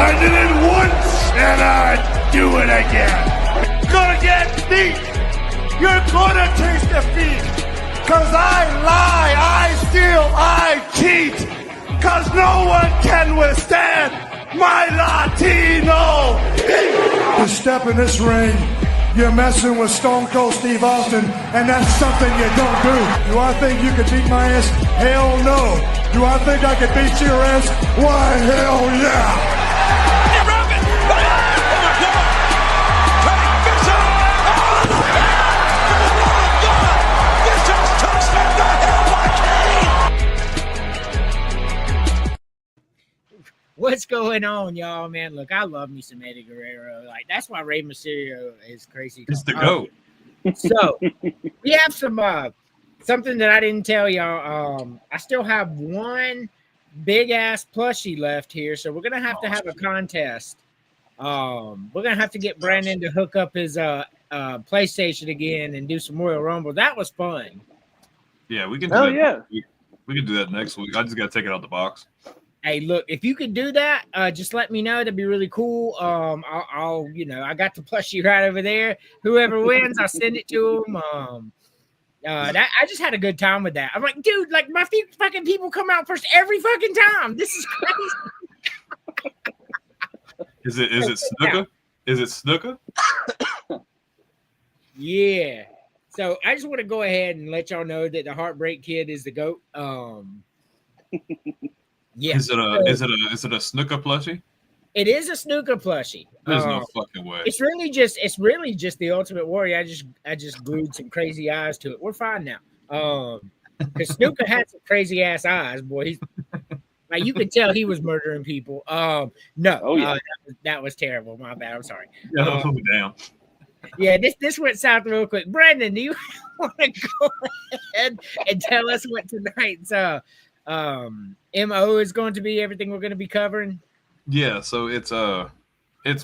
I did it once, and I'd do it again. Gonna get beat. You're gonna taste defeat. Cause I lie, I steal, I cheat. Cause no one can withstand my Latino heat. You step in this ring, you're messing with Stone Cold Steve Austin, and that's something you don't do. Do I think you could beat my ass? Hell no. Do I think I could beat your ass? Why, hell yeah. What's going on, y'all, man? Look, I love me some Eddie Guerrero. Like, that's why Rey Mysterio is crazy. It's the GOAT. So, we have some something that I didn't tell y'all. I still have one big-ass plushie left here, so we're going to have a contest. We're going to have to get Brandon to hook up his PlayStation again and do some Royal Rumble. That was fun. Yeah, we can do that. Yeah. We can do that next week. I just got to take it out the box. Hey, look, if you could do that, just let me know. That'd be really cool. I'll I got the plushie right over there. Whoever wins, I'll send it to them. I just had a good time with that. I'm like, dude, like my fucking people come out first every fucking time. This is crazy. Is it snooker? Is it snooker? Yeah. So I just want to go ahead and let y'all know that the Heartbreak Kid is the GOAT. Yeah. Is it a snooker plushie? It is a snooker plushie. There's no fucking way. It's really just the Ultimate Warrior. I just glued some crazy eyes to it. We're fine now. Because Snooker had some crazy ass eyes, boy. He's like, you could tell he was murdering people. No. Oh, yeah. That was terrible. My bad. I'm sorry. Damn. Yeah, this went south real quick. Brandon, do you want to go ahead and tell us what tonight's MO is going to be, everything we're going to be covering? Yeah, so it's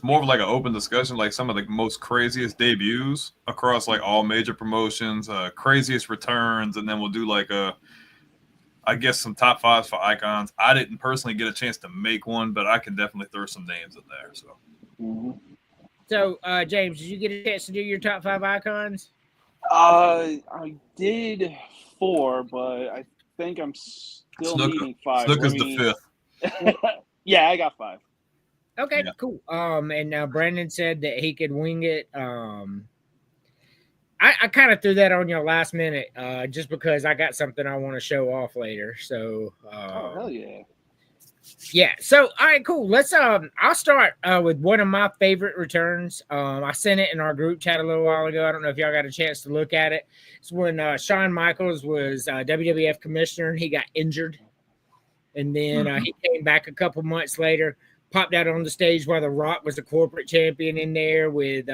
more of like an open discussion, like some of the most craziest debuts across like all major promotions, craziest returns, and then we'll do like I guess some top fives for icons. I didn't personally get a chance to make one, but I can definitely throw some names in there. So, So James, did you get a chance to do your top five icons? I did 4, but I think I'm still needing 5. Snooker's the 5th. Yeah, I got 5. Okay, yeah. Cool. And Brandon said that he could wing it. I kind of threw that on you last minute, just because I got something I want to show off later. So, oh hell yeah, yeah. So, all right, cool. Let's I'll start with one of my favorite returns. I sent it in our group chat a little while ago. I don't know if y'all got a chance to look at it. It's when Shawn Michaels was WWF commissioner and he got injured, and then he came back a couple months later, popped out on the stage while The Rock was a corporate champion in there with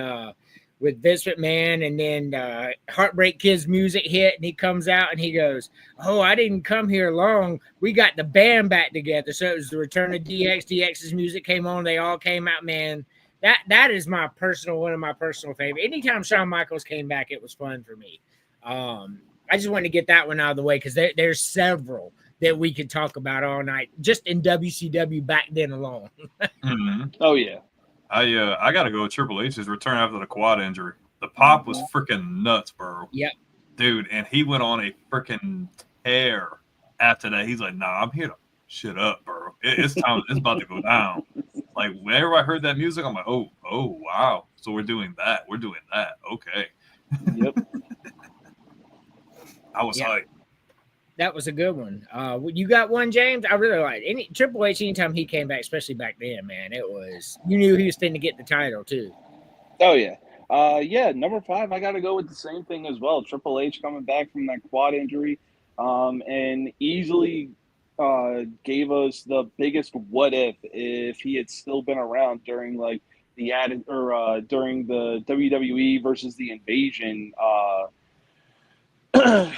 Vince McMahon, and then Heartbreak Kid's music hit, and he comes out and he goes, "Oh, I didn't come here long. We got the band back together." So it was the return of DX. DX's music came on. They all came out, man. That is one of my personal favorite. Anytime Shawn Michaels came back, it was fun for me. I just wanted to get that one out of the way because there's several that we could talk about all night, just in WCW back then alone. Oh yeah. I gotta go with Triple H's return after the quad injury. The pop was freaking nuts, bro. Yep. Dude, and he went on a freaking tear after that. He's like, "Nah, I'm here to shut up, bro. It's time. It's about to go down." Like whenever I heard that music, I'm like, "Oh, wow." So we're doing that. Okay. Yep. I was hyped. That was a good one. You got one, James? I really liked any Triple H. Anytime he came back, especially back then, man, it was, you knew he was finna get the title too. Oh yeah, yeah. Number 5, I got to go with the same thing as well. Triple H coming back from that quad injury, and easily gave us the biggest what if he had still been around during like during the WWE versus the Invasion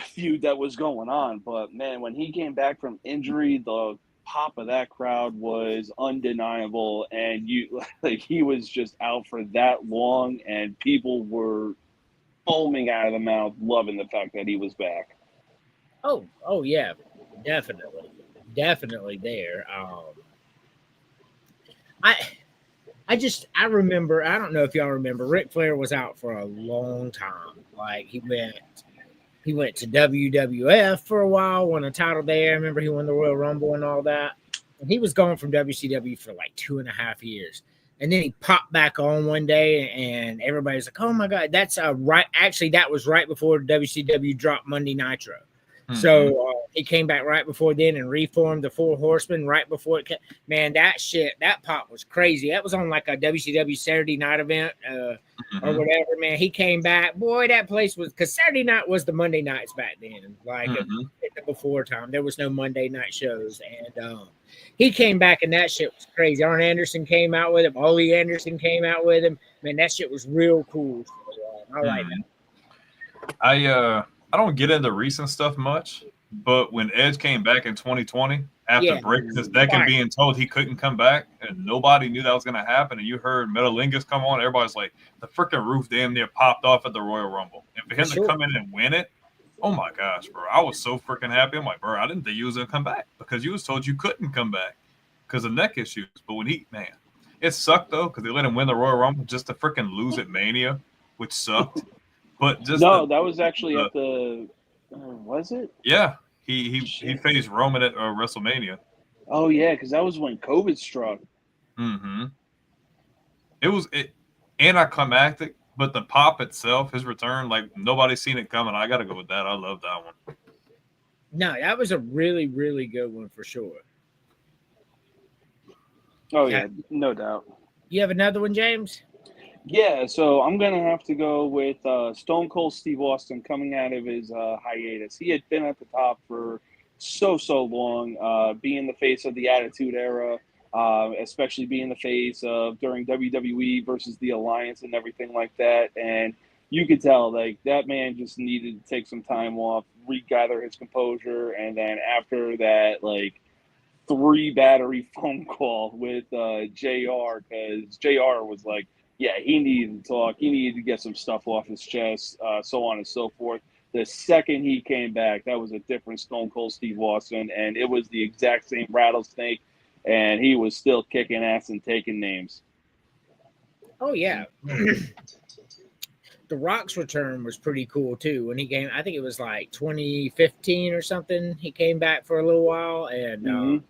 feud that was going on. But man, when he came back from injury, the pop of that crowd was undeniable, and he was just out for that long, and people were foaming out of the mouth, loving the fact that he was back. Oh yeah, definitely there. I remember, I don't know if y'all remember, Ric Flair was out for a long time. Like he went to WWF for a while, won a title there. I remember he won the Royal Rumble and all that. And he was gone from WCW for like 2.5 years. And then he popped back on one day, and everybody's like, "Oh my God, that's right." Actually, that was right before WCW dropped Monday Nitro. Mm-hmm. So he came back right before then and reformed the Four Horsemen right before it came. Man, that pop was crazy. That was on like a WCW Saturday night event or whatever, man. He came back. Boy, that place was, because Saturday night was the Monday nights back then. Like before time, there was no Monday night shows. And he came back, and that shit was crazy. Arn Anderson came out with him. Ole Anderson came out with him. Man, that shit was real cool. I like that. I don't get into recent stuff much, but when Edge came back in 2020 after breaking his neck and being told he couldn't come back, and nobody knew that was going to happen, and you heard Metalingus come on, everybody's like, the freaking roof damn near popped off at the Royal Rumble. And for him to come in and win it, oh my gosh, bro, I was so freaking happy. I'm like, bro, I didn't think you was going to come back, because you was told you couldn't come back because of neck issues. But when it sucked though, because they let him win the Royal Rumble just to freaking lose at Mania, which sucked. But just that was actually at the was it? Yeah, he faced Roman at WrestleMania. Oh yeah, because that was when COVID struck. It was anticlimactic, but the pop itself, his return, like nobody's seen it coming. I got to go with that. I love that one. No, that was a really, really good one for sure. Oh yeah, no doubt. You have another one, James? Yeah, so I'm going to have to go with Stone Cold Steve Austin coming out of his hiatus. He had been at the top for so long, being the face of the Attitude Era, especially being the face of during WWE versus the Alliance and everything like that. And you could tell, like, that man just needed to take some time off, regather his composure, and then after that, like, 3-battery phone call with JR, because JR was like, yeah, he needed to talk. He needed to get some stuff off his chest, so on and so forth. The second he came back, that was a different Stone Cold Steve Austin, and it was the exact same rattlesnake, and he was still kicking ass and taking names. Oh, yeah. The Rock's return was pretty cool, too. When he came, I think it was like 2015 or something, he came back for a little while, and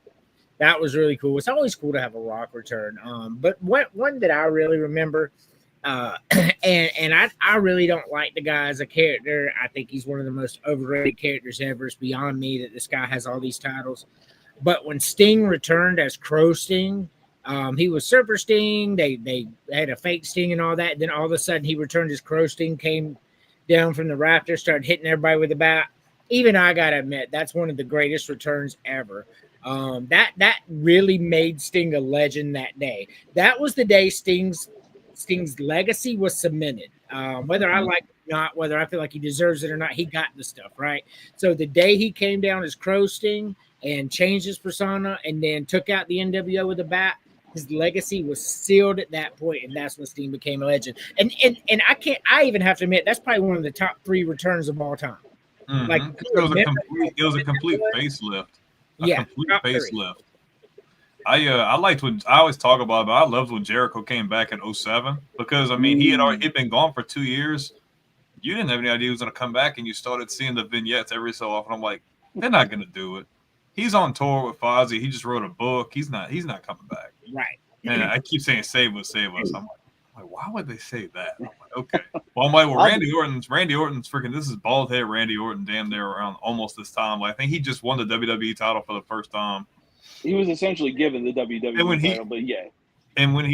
that was really cool. It's always cool to have a Rock return. But one that I really remember, and I really don't like the guy as a character. I think he's one of the most overrated characters ever. It's beyond me that this guy has all these titles. But when Sting returned as Crow Sting, he was Surfer Sting. They had a fake Sting and all that. Then all of a sudden he returned as Crow Sting, came down from the rafters, started hitting everybody with a bat. Even I gotta admit, that's one of the greatest returns ever. That really made Sting a legend that day. That was the day Sting's legacy was cemented. Whether I like it or not, whether I feel like he deserves it or not, he got the stuff, right? So the day he came down as Crow Sting and changed his persona and then took out the NWO with a bat, his legacy was sealed at that point, and that's when Sting became a legend. And I even have to admit, that's probably one of the top 3 returns of all time. Like it was a complete facelift. Complete facelift. I liked when I always talk about it, but I loved when Jericho came back in 2007, because I mean he'd been gone for 2 years. You didn't have any idea he was going to come back, and you started seeing the vignettes every so often. I'm like, they're not going to do it. He's on tour with Fozzy. He just wrote a book. He's not coming back. Right. And I keep saying save us. I'm like, why would they say that? I'm like, okay. Well, I'm like, well, Randy Orton's freaking, this is bald head Randy Orton damn near around almost this time. Like, I think he just won the WWE title for the first time. He was essentially given the WWE title, but yeah. And when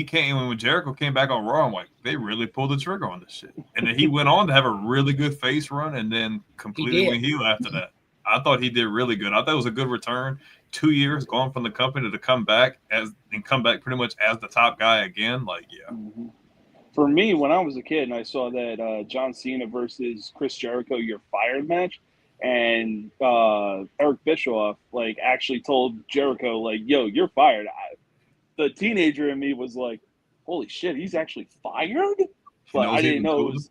Jericho came back on Raw, I'm like, they really pulled the trigger on this shit. And then he went on to have a really good face run and then completely went heel after that. I thought he did really good. I thought it was a good return. 2 years gone from the company to come back pretty much as the top guy again. Like, yeah. Mm-hmm. For me, when I was a kid and I saw that John Cena versus Chris Jericho, You're Fired match, and Eric Bischoff like actually told Jericho like, "Yo, you're fired." The teenager in me was like, "Holy shit, he's actually fired!" But I didn't know it was.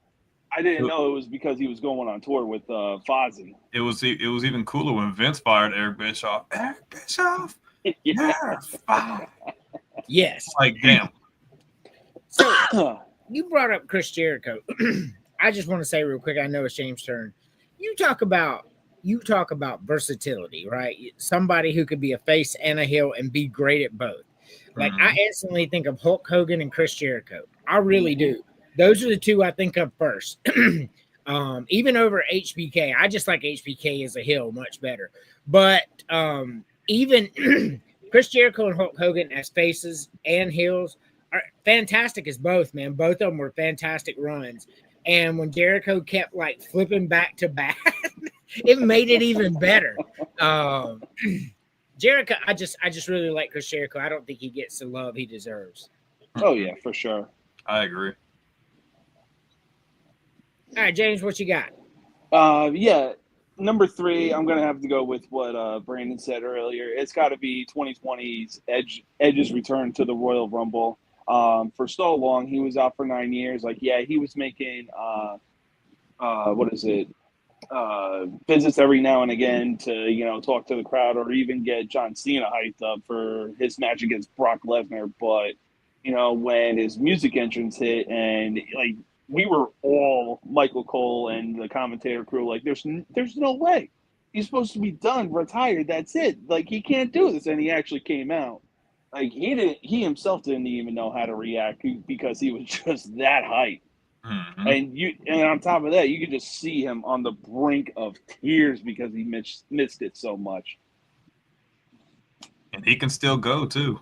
I didn't know it was because he was going on tour with Fozzy. It was even cooler when Vince fired Eric Bischoff. Eric Bischoff, you're fired. Yes. Like, damn. So you brought up Chris Jericho. I just want to say real quick, I know it's James' turn. You talk about versatility, right? Somebody who could be a face and a heel and be great at both. Like I instantly think of Hulk Hogan and Chris Jericho. I really do. Those are the two I think of first. Even over HBK. I just like HBK as a heel much better. But even Chris Jericho and Hulk Hogan as faces and heels are fantastic as both, man. Both of them were fantastic runs. And when Jericho kept like flipping back to back, it made it even better. Jericho, I just really like Chris Jericho. I don't think he gets the love he deserves. Oh yeah, for sure. I agree. All right, James, what you got? Yeah, number 3, I'm gonna have to go with what Brandon said earlier. It's got to be 2020's Edge's return to the Royal Rumble. For so long, he was out for 9 years. Like, yeah, he was making what is it? Visits every now and again to talk to the crowd or even get John Cena hyped up for his match against Brock Lesnar. But when his music entrance hit and like we were all Michael Cole and the commentator crew like there's no way he's supposed to be done, retired, that's it. Like he can't do this, and he actually came out. Like he himself didn't even know how to react because he was just that hyped. And on top of that, you could just see him on the brink of tears because he missed it so much. And he can still go too.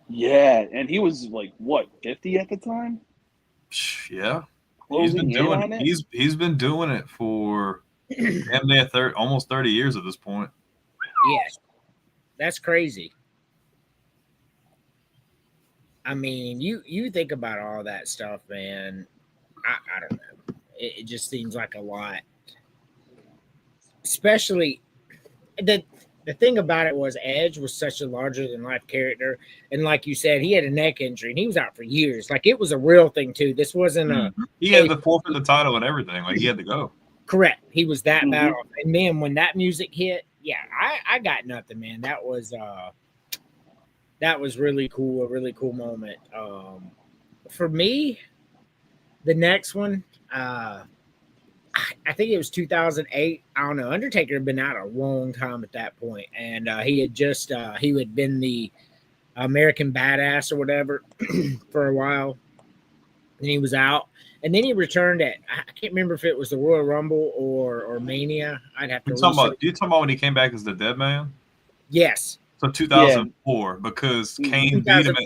Yeah, and he was like what, 50 at the time? Yeah, Closing in on it. He's been doing it for almost 30 years at this point. Yes, that's crazy. I mean, you think about all that stuff, man. I don't know. It just seems like a lot. Especially the thing about it was Edge was such a larger than life character, and like you said, he had a neck injury and he was out for years. Like it was a real thing too. This wasn't he had to forfeit the title and everything. Like he had to go. Correct. He was that bad off. And man, when that music hit, yeah, I got nothing, man. That was really cool. A really cool moment. For me, the next one, I think it was 2008. I don't know. Undertaker had been out a long time at that point, and he had been the American Badass or whatever for a while. And he was out, and then he returned at I can't remember if it was the Royal Rumble or Mania. I'd have to. You talking about when he came back as the Dead Man? Yes. So 2004, because Kane beat him.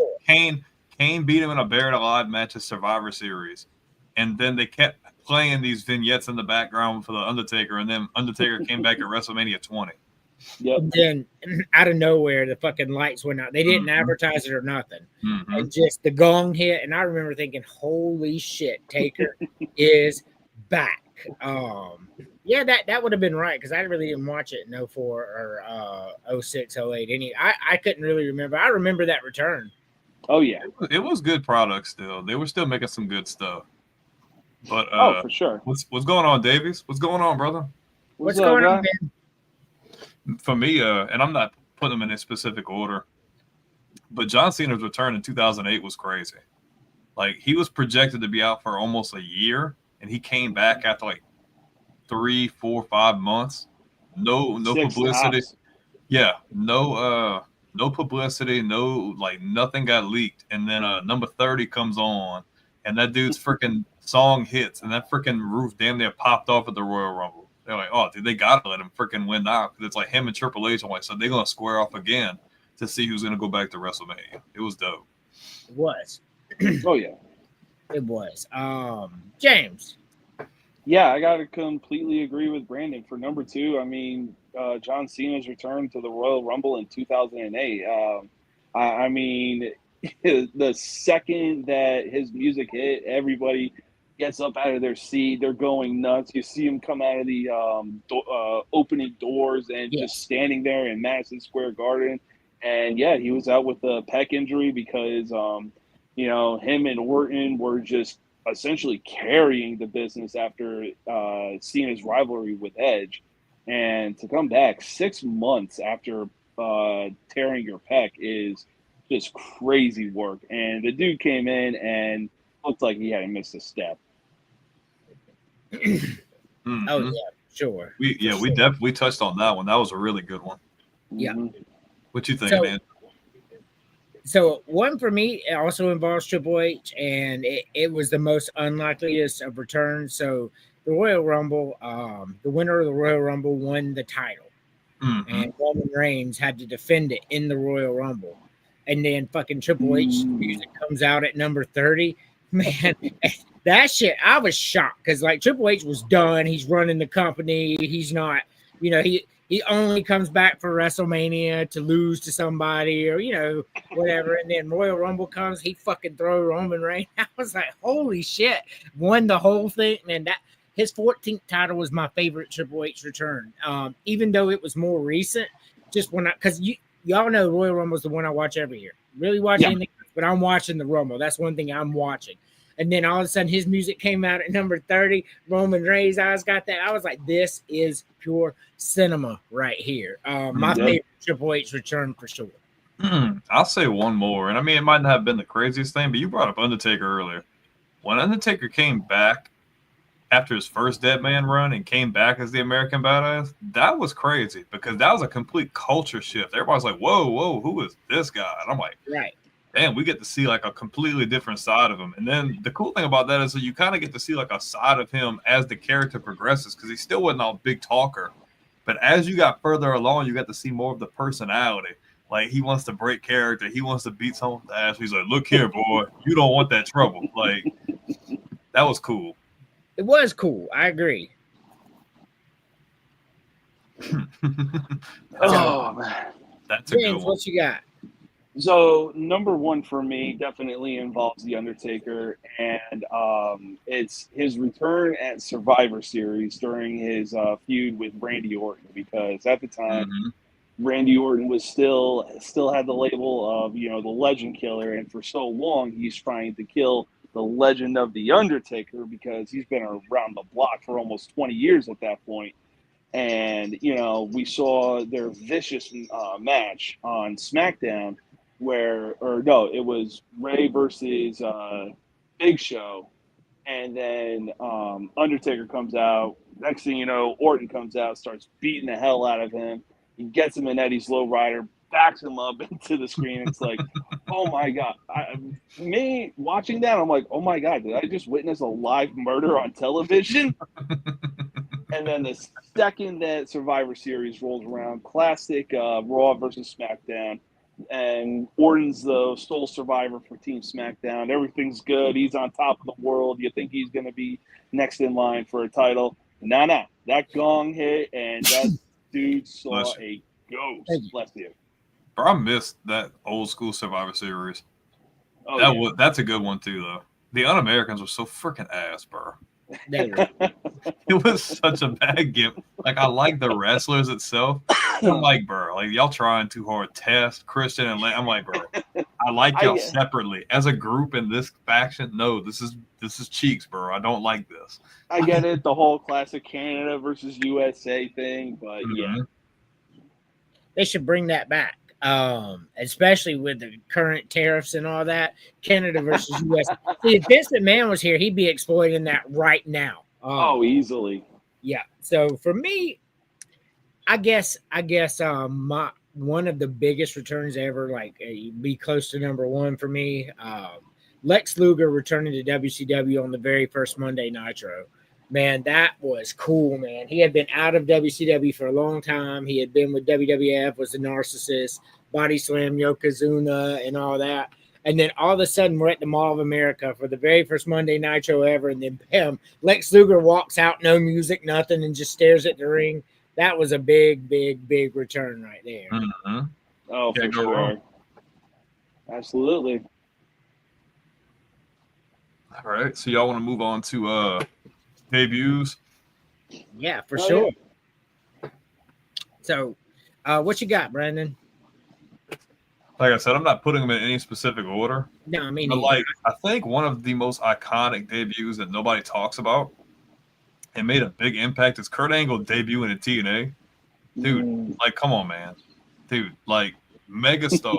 Kane beat him in a Buried Alive match at Survivor Series. And then they kept playing these vignettes in the background for the Undertaker, and then Undertaker came back at WrestleMania 20. Yep. And then out of nowhere, the fucking lights went out. They didn't advertise it or nothing. And just the gong hit, and I remember thinking, "Holy shit, Taker is back." Yeah, that would have been right because I really didn't watch it in 04 or 06, 08. I couldn't really remember. I remember that return. Oh yeah, it was good product still. They were still making some good stuff. But for sure. What's going on, Davies? What's going on, brother? What's going on, man? For me, and I'm not putting them in a specific order, but John Cena's return in 2008 was crazy. Like he was projected to be out for almost a year, and he came back after like 3, 4, 5 months. No publicity. Yeah, no publicity. No, like nothing got leaked. And then number 30 comes on, and that dude's freaking song hits, and that freaking roof damn near popped off at the Royal Rumble. They're like, oh, dude, they gotta let him freaking win now because it's like him and Triple H. I'm like, so they're gonna square off again to see who's gonna go back to WrestleMania. It was dope. It was. Oh yeah, it was. James. Yeah, I gotta completely agree with Brandon for number 2. I mean, John Cena's return to the Royal Rumble in 2008. I mean, the second that his music hit, everybody gets up out of their seat. They're going nuts. You see him come out of the opening doors and just standing there in Madison Square Garden. And yeah, he was out with a pec injury because him and Orton were just essentially carrying the business after Cena's rivalry with Edge. And to come back 6 months after tearing your pec is just crazy work. And the dude came in and looked like he hadn't missed a step. Mm-hmm. Oh yeah, sure. We touched on that one. That was a really good one. Yeah. What you think, So, man? So one for me, it also involves Triple H, and it was the most unlikeliest of returns. So the Royal Rumble, the winner of the Royal Rumble won the title, and Roman Reigns had to defend it in the Royal Rumble. And then fucking Triple H music comes out at number 30. Man, that shit, I was shocked because like Triple H was done. He's running the company. He's not, he only comes back for WrestleMania to lose to somebody or, whatever. And then Royal Rumble comes, he fucking throw Roman Reigns. I was like, holy shit, won the whole thing. Man, that his 14th title was my favorite Triple H return. Even though it was more recent, just because y'all know Royal Rumble is the one I watch every year. Really watch anything, but I'm watching the Rumble. That's one thing I'm watching. And then all of a sudden, his music came out at number 30. Roman Reigns' eyes got that. I was like, this is pure cinema right here. My favorite Triple H return for sure. I'll say one more. And I mean, it might not have been the craziest thing, but you brought up Undertaker earlier. When Undertaker came back after his first Dead Man run and came back as the American Badass, that was crazy because that was a complete culture shift. Everybody's like, whoa, who is this guy? And I'm like, right. Damn, we get to see like a completely different side of him. And then the cool thing about that is that you kind of get to see like a side of him as the character progresses because he still wasn't a big talker. But as you got further along, you got to see more of the personality. Like he wants to break character. He wants to beat someone's ass. He's like, look here, boy, you don't want that trouble. Like that was cool. It was cool. I agree. Oh, man. That's a good one. What you got? So number one for me definitely involves The Undertaker, and it's his return at Survivor Series during his feud with Randy Orton, because at the time Randy Orton was still had the label of the Legend Killer, and for so long he's trying to kill the legend of The Undertaker because he's been around the block for almost 20 years at that point. And we saw their vicious match on SmackDown. It was Ray versus Big Show, and then Undertaker comes out. Next thing you know, Orton comes out, starts beating the hell out of him. He gets him in Eddie's lowrider, backs him up into the screen. It's like, oh my God. Me watching that, I'm like, oh my God, did I just witness a live murder on television? And then the second that Survivor Series rolls around, classic Raw versus SmackDown. And Orton's the sole survivor for Team SmackDown. Everything's good. He's on top of the world. You think he's going to be next in line for a title. Nah. That gong hit, and that dude saw a ghost. Bless you. Bro, I missed that old school Survivor Series. Oh, that's a good one, too, though. The Un-Americans were so freaking ass, bro. It was such a bad game. Like, I like the wrestlers itself. I'm like, bro, like y'all trying too hard. Test, Christian, and I'm like, bro, I like y'all separately. As a group in this faction, no, this is cheeks, bro. I don't like this. I get it, the whole classic Canada versus USA thing, but yeah. They should bring that back. Especially with the current tariffs and all that. Canada versus USA. See, if Vince McMahon was here, he'd be exploiting that right now. Easily. Yeah. So for me, I guess one of the biggest returns ever, like be close to number one for me. Lex Luger returning to WCW on the very first Monday Nitro. Man, that was cool, man. He had been out of WCW for a long time. He had been with WWF, was a narcissist, body slam Yokozuna and all that. And then all of a sudden, we're at the Mall of America for the very first Monday Nitro ever. And then, bam, Lex Luger walks out, no music, nothing, and just stares at the ring. That was a big, big, big return right there. Oh, for sure. Absolutely. All right. So y'all want to move on to debuts? Yeah, for sure. Yeah. So, what you got, Brandon? Like I said, I'm not putting them in any specific order. No, I mean, I think one of the most iconic debuts that nobody talks about and made a big impact is Kurt Angle debuting in TNA. Dude, like, come on, man. Dude, like, megastar.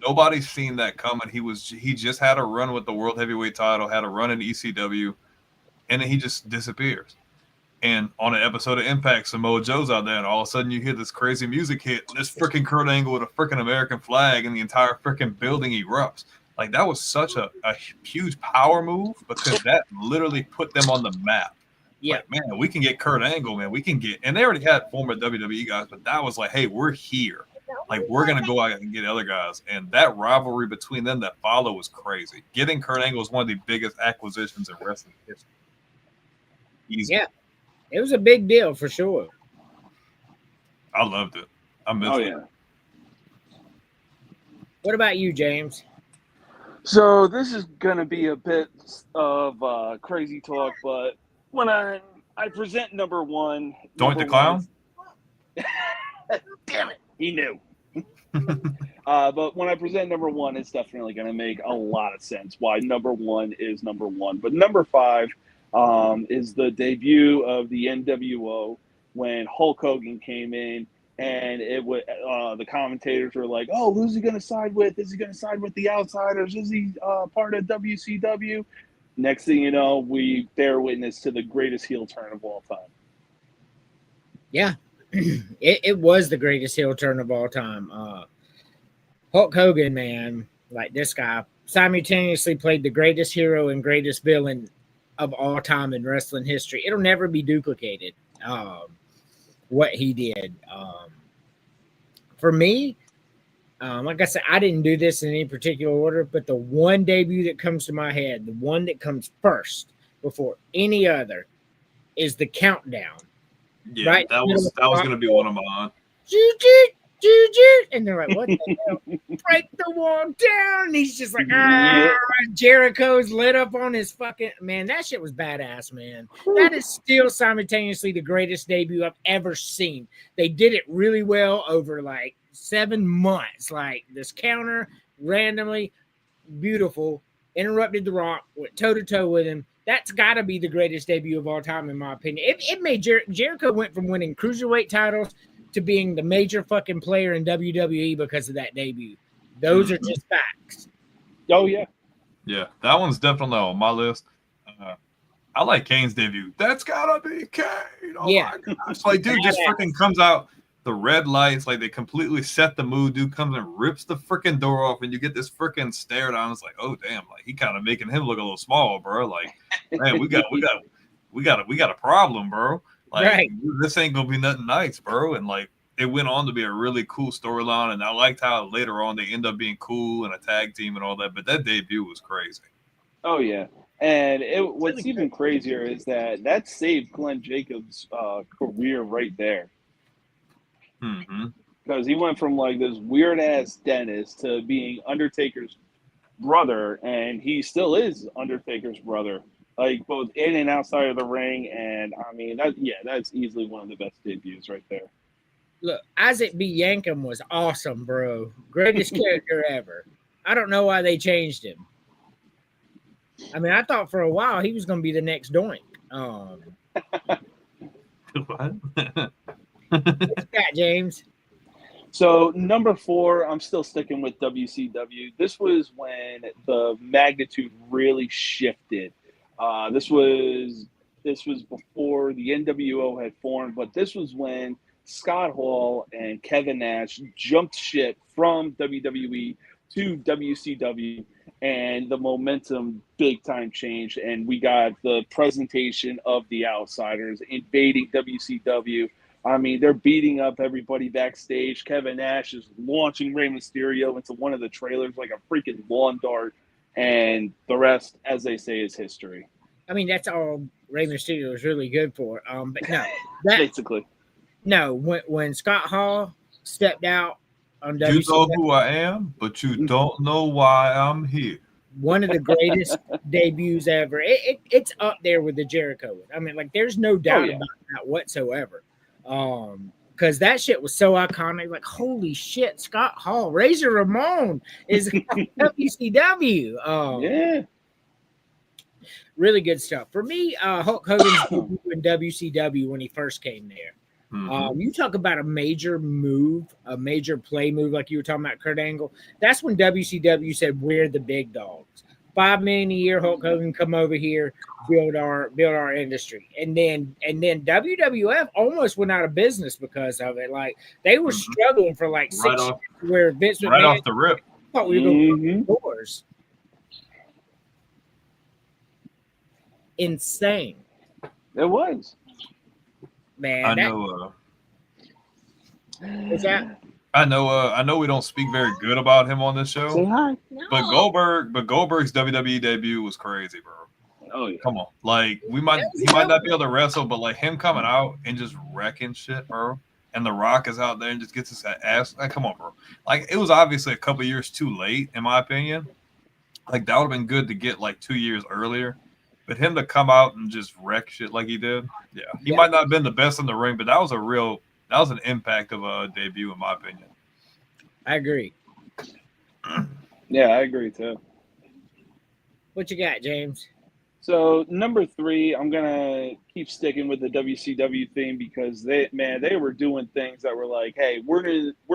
Nobody's seen that coming. He just had a run with the world heavyweight title, had a run in ECW, and then he just disappears. And on an episode of Impact, Samoa Joe's out there, and all of a sudden you hear this crazy music hit, this freaking Kurt Angle with a freaking American flag, and the entire freaking building erupts. Like, that was such a huge power move, because that literally put them on the map. Yeah, like, man, we can get Kurt Angle, man. We can get, and they already had former WWE guys, but that was like, hey, we're here. Like, we're gonna go out and get other guys, and that rivalry between them that followed was crazy. Getting Kurt Angle was one of the biggest acquisitions in wrestling history. Easy. Yeah, it was a big deal for sure. I loved it. I missed it. Yeah. What about you, James? So this is gonna be a bit of crazy talk, but when I present number one, Doink the Clown. Damn it, he knew. But when I present number one, it's definitely going to make a lot of sense why number one is number one. But number five is the debut of the NWO when Hulk Hogan came in, and it was the commentators were like, "Oh, who's he going to side with? Is he going to side with the Outsiders? Is he part of WCW?" Next thing you know, we bear witness to the greatest heel turn of all time. Yeah, it was the greatest heel turn of all time. Hulk Hogan, man, like this guy simultaneously played the greatest hero and greatest villain of all time in wrestling history. It'll never be duplicated. What he did. For me, like I said, I didn't do this in any particular order, but the one debut that comes to my head, the one that comes first before any other, is the Countdown. Yeah, right? that was going to be one of mine. And they're like, what the hell? Break the wall down. And he's just like, Jericho's lit up on his fucking, man, that shit was badass, man. That is still simultaneously the greatest debut I've ever seen. They did it really well over like 7 months. Like this counter randomly beautiful, interrupted The Rock, went toe to toe with him. That's got to be the greatest debut of all time, in my opinion. It made Jericho went from winning cruiserweight titles to being the major fucking player in WWE because of that debut. Those are just facts. Oh, yeah. Yeah, that one's definitely on my list. I like Kane's debut. That's got to be Kane. Oh, yeah. my gosh. Like, dude just freaking comes out, the red lights, like they completely set the mood. Dude comes and rips the freaking door off, and you get this freaking stare down. It's like, oh, damn, like he kind of making him look a little small, bro. Like, man, we got a problem, bro. Like, right. This ain't gonna be nothing nice, bro. And like, it went on to be a really cool storyline, and I liked how later on they end up being cool and a tag team and all that. But that debut was crazy. Oh yeah, and what's even crazier is that saved Glenn Jacobs' career right there. Because he went from like this weird ass dentist to being Undertaker's brother, and he still is Undertaker's brother, like both in and outside of the ring. And I mean, that's easily one of the best debuts right there. Look, Isaac B. Yankem was awesome, bro. Greatest character ever. I don't know why they changed him. I mean, I thought for a while he was going to be the next Doink. What? What's that, James? So number 4, I'm still sticking with WCW. This was when the magnitude really shifted. This was before the NWO had formed, but this was when Scott Hall and Kevin Nash jumped ship from WWE to WCW, and the momentum big time changed, and we got the presentation of the Outsiders invading WCW. I mean, they're beating up everybody backstage. Kevin Nash is launching Rey Mysterio into one of the trailers like a freaking lawn dart, and the rest, as they say, is history. I mean, that's all Rey Mysterio is really good for. But no, basically. No, when Scott Hall stepped out on WCW, you know who I am, but you don't know why I'm here. One of the greatest debuts ever. It's up there with the Jericho. I mean, like, there's no doubt about that whatsoever. Because that shit was so iconic. Like, holy shit, Scott Hall, Razor Ramon is WCW. Yeah. Really good stuff. For me, Hulk Hogan's debut in WCW when he first came there. You talk about a major move, a major play move, like you were talking about Kurt Angle. That's when WCW said we're the big dogs. $5 million a year, Hulk Hogan, come over here, build our industry, and then WWF almost went out of business because of it. Like they were struggling for like 6 years, where Vince McMahon off the rip thought we were going to open doors. Insane. It was. Man, I know. What's that? I know we don't speak very good about him on this show. Say hi. But Goldberg's WWE debut was crazy, bro. Oh yeah. Come on. Like he might not be able to wrestle, but like him coming out and just wrecking shit, bro. And The Rock is out there and just gets his ass. Like, come on, bro. Like it was obviously a couple years too late, in my opinion. Like that would have been good to get like 2 years earlier. But him to come out and just wreck shit like he did, he might not have been the best in the ring, but that was an impact of a debut, in my opinion. I agree. Yeah, I agree too. What you got, James? So number 3, I'm gonna keep sticking with the WCW theme because they were doing things that were like, hey, we're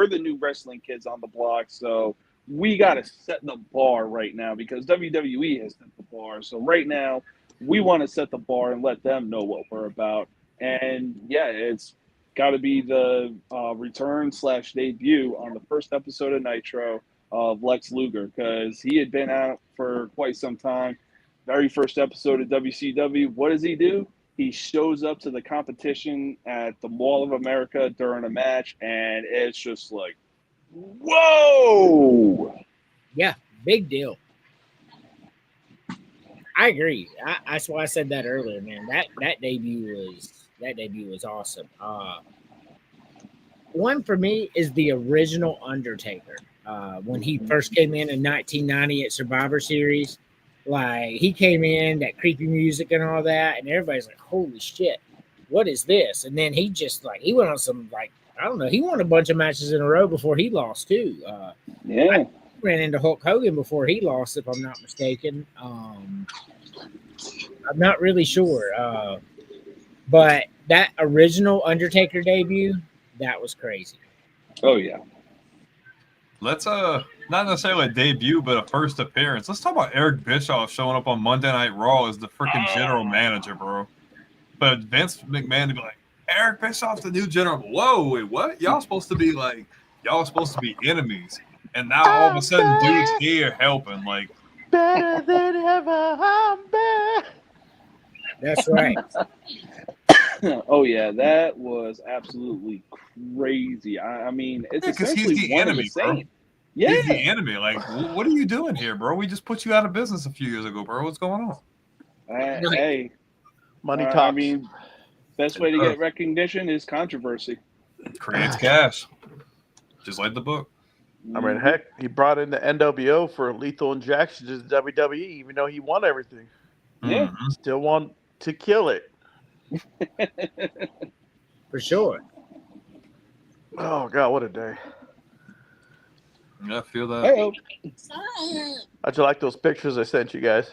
the new wrestling kids on the block, so we gotta set the bar right now because WWE has set the bar. So right now, we want to set the bar and let them know what we're about. And yeah, it's got to be the return/debut on the first episode of Nitro of Lex Luger because he had been out for quite some time. Very first episode of WCW, what does he do? He shows up to the competition at the Mall of America during a match, and it's just like, whoa! Yeah, big deal. I agree. That's why I said that earlier, man. That debut was awesome. One for me is the original Undertaker. When he first came in 1990 at Survivor Series, like he came in, that creepy music and all that, and everybody's like, "Holy shit, what is this?" And then he just like he went on some like I don't know, he won a bunch of matches in a row before he lost too. I ran into Hulk Hogan before he lost, if I'm not mistaken. I'm not really sure, but that original Undertaker debut, that was crazy. Oh yeah. Let's not necessarily a debut, but a first appearance. Let's talk about Eric Bischoff showing up on Monday Night Raw as the freaking general manager, bro. But Vince McMahon to be like, Eric Bischoff's the new general. Whoa, wait, what? Y'all supposed to be enemies. And now all of a sudden, dude's here helping. Like, better than ever, I'm back. That's right. Oh yeah, that was absolutely crazy. I mean, it's because essentially he's the one enemy, of the bro. same. Yeah, he's the enemy. Like, what are you doing here, bro? We just put you out of business a few years ago, bro. What's going on? Hey, Money talks. I mean, best way to get recognition is controversy. Creates cash, just like the book. I mean, heck, he brought in the NWO for lethal injections to WWE, even though he won everything. Yeah, Still want to kill it. For sure. Oh God, what a day! Yeah, I feel that. Hey-o. How'd you like those pictures I sent you guys?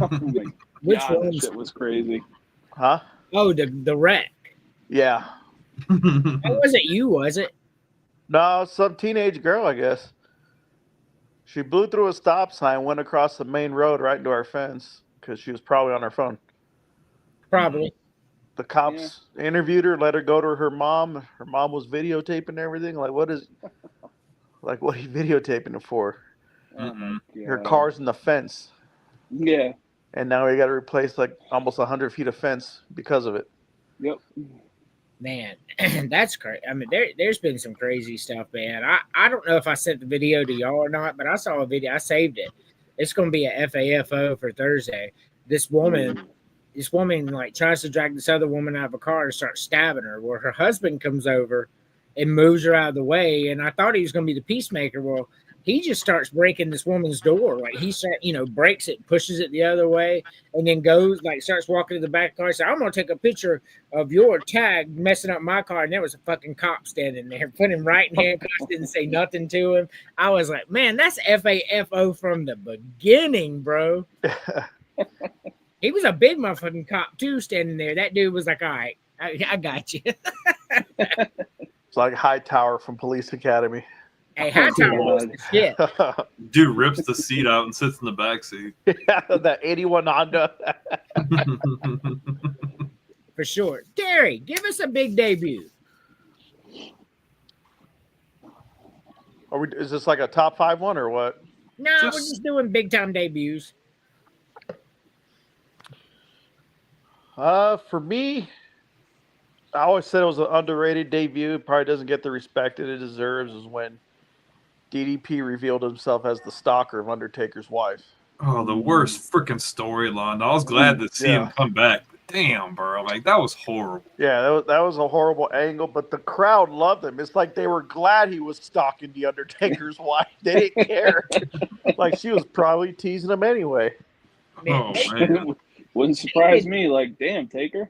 Oh my Which God, one? that shit was crazy. Huh? Oh, the wreck. Yeah. That wasn't you, was it? No, some teenage girl, I guess. She blew through a stop sign, went across the main road right into our fence because she was probably on her phone. Probably. The cops interviewed her, let her go to her mom. Her mom was videotaping everything. Like, what are you videotaping it for? Oh my Her God. car's in the fence. Yeah. And now we got to replace like almost 100 feet of fence because of it. Yep. Man, that's crazy. I mean, there's been some crazy stuff, man. I don't know if I sent the video to y'all or not, but I saw a video. I saved it. It's going to be a FAFO for Thursday. This woman like tries to drag this other woman out of a car and start stabbing her. Well, her husband comes over and moves her out of the way. And I thought he was going to be the peacemaker. Well, he just starts breaking this woman's door. Like he breaks it, pushes it the other way, and then goes starts walking to the back car. So I'm going to take a picture of your tag messing up my car. And there was a fucking cop standing there, put him right in handcuffs, didn't say nothing to him. I was like, man, that's FAFO from the beginning, bro. He was a big motherfucking cop too, standing there. That dude was like, all right, I got you. It's like Hightower from Police Academy. Hey, Hightower was the shit. Dude rips the seat out and sits in the back seat. That 81 Honda. For sure. Gary, give us a big debut. Is this like a top 5 one or what? No, we're just doing big time debuts. For me, I always said it was an underrated debut. It probably doesn't get the respect that it deserves. Is when DDP revealed himself as the stalker of Undertaker's wife. Oh, the worst freaking storyline. I was glad to see him come back. Damn, bro. Like, that was horrible. Yeah, that was a horrible angle, but the crowd loved him. It's like they were glad he was stalking the Undertaker's wife. They didn't care. Like, she was probably teasing him anyway. Oh, man. Wouldn't surprise me. Like, damn, Taker.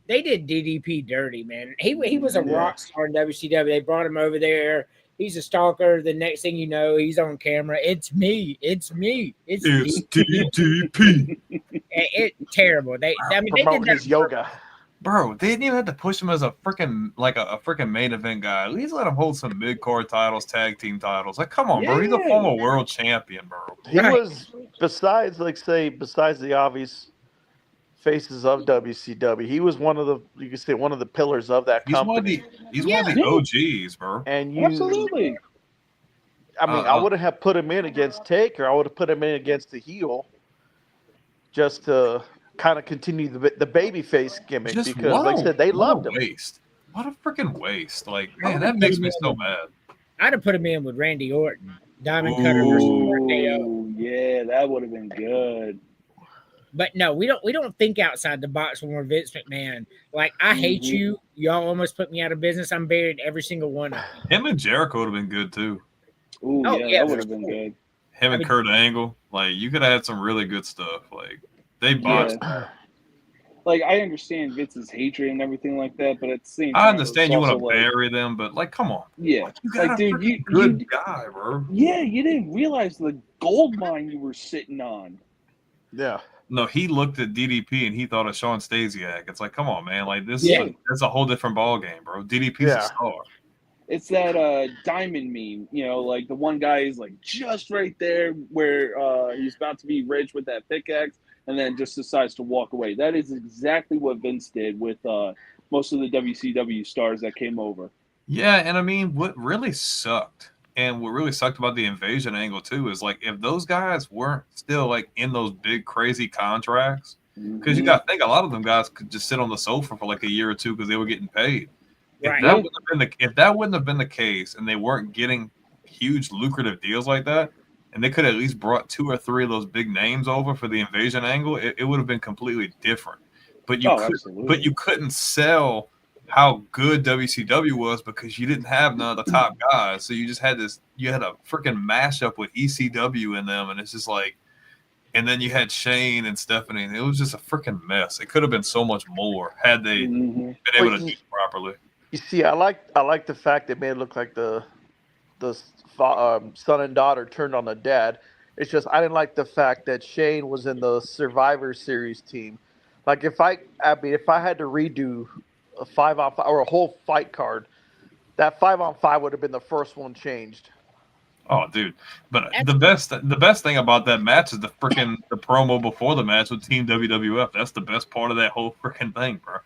They did DDP dirty, man. He was a rock star in WCW. They brought him over there. He's a stalker. The next thing you know, he's on camera. It's me. It's DDP. It's terrible. They did his yoga. Bro, they didn't even have to push him as a freaking main event guy. At least let him hold some mid-card titles, tag team titles. Like, come on, bro. He's a former world champion, bro. He was, besides the obvious faces of WCW, he was one of the pillars of that company. He's one of the OGs, bro. And absolutely. I mean, I wouldn't have put him in against Taker. I would have put him in against the heel, just to kind of continue the babyface gimmick, because, like I said, they loved him. What a freaking waste! Like, man, that makes me so mad. I'd have put him in with Randy Orton, Diamond Cutter versus RKO. Yeah, that would have been good. But no, we don't think outside the box when we're Vince McMahon. Like, I hate you. Y'all almost put me out of business. I'm buried every single one of them. Him and Jericho would have been good too. Ooh, that would have been good. Him and Kurt Angle, like, you could have had some really good stuff. Like, they botched. Like, I understand Vince's hatred and everything like that, but at the same time, I understand you want to bury them, but, like, come on. Yeah, you got a good guy, bro. Yeah, you didn't realize the gold mine you were sitting on. Yeah. No, he looked at DDP and he thought of Sean Stasiak. It's like, come on, man. Like, that's a whole different ball game, bro. DDP's a star. It's that diamond meme, like the one guy is like just right there where he's about to be rich with that pickaxe and then just decides to walk away. That is exactly what Vince did with most of the WCW stars that came over. Yeah, and I mean, what really sucked about the invasion angle too is, like, if those guys weren't still, like, in those big crazy contracts, because you got to think a lot of them guys could just sit on the sofa for like a year or two because they were getting paid. Right. If that wouldn't have been the case, and they weren't getting huge lucrative deals like that, and they could have at least brought 2 or 3 of those big names over for the invasion angle, it would have been completely different. But you couldn't sell how good WCW was because you didn't have none of the top guys. So you just had you had a freaking mashup with ECW in them, and it's just like, and then you had Shane and Stephanie, and it was just a freaking mess. It could have been so much more had they been able to do it properly. You see, I like the fact that it made it look like the son and daughter turned on the dad. It's just I didn't like the fact that Shane was in the Survivor Series team. Like, if I had to redo a 5-on-5 or a whole fight card, that 5-on-5 would have been the first one changed. Oh, dude! But the best thing about that match is the promo before the match with Team WWF. That's the best part of that whole freaking thing, bro.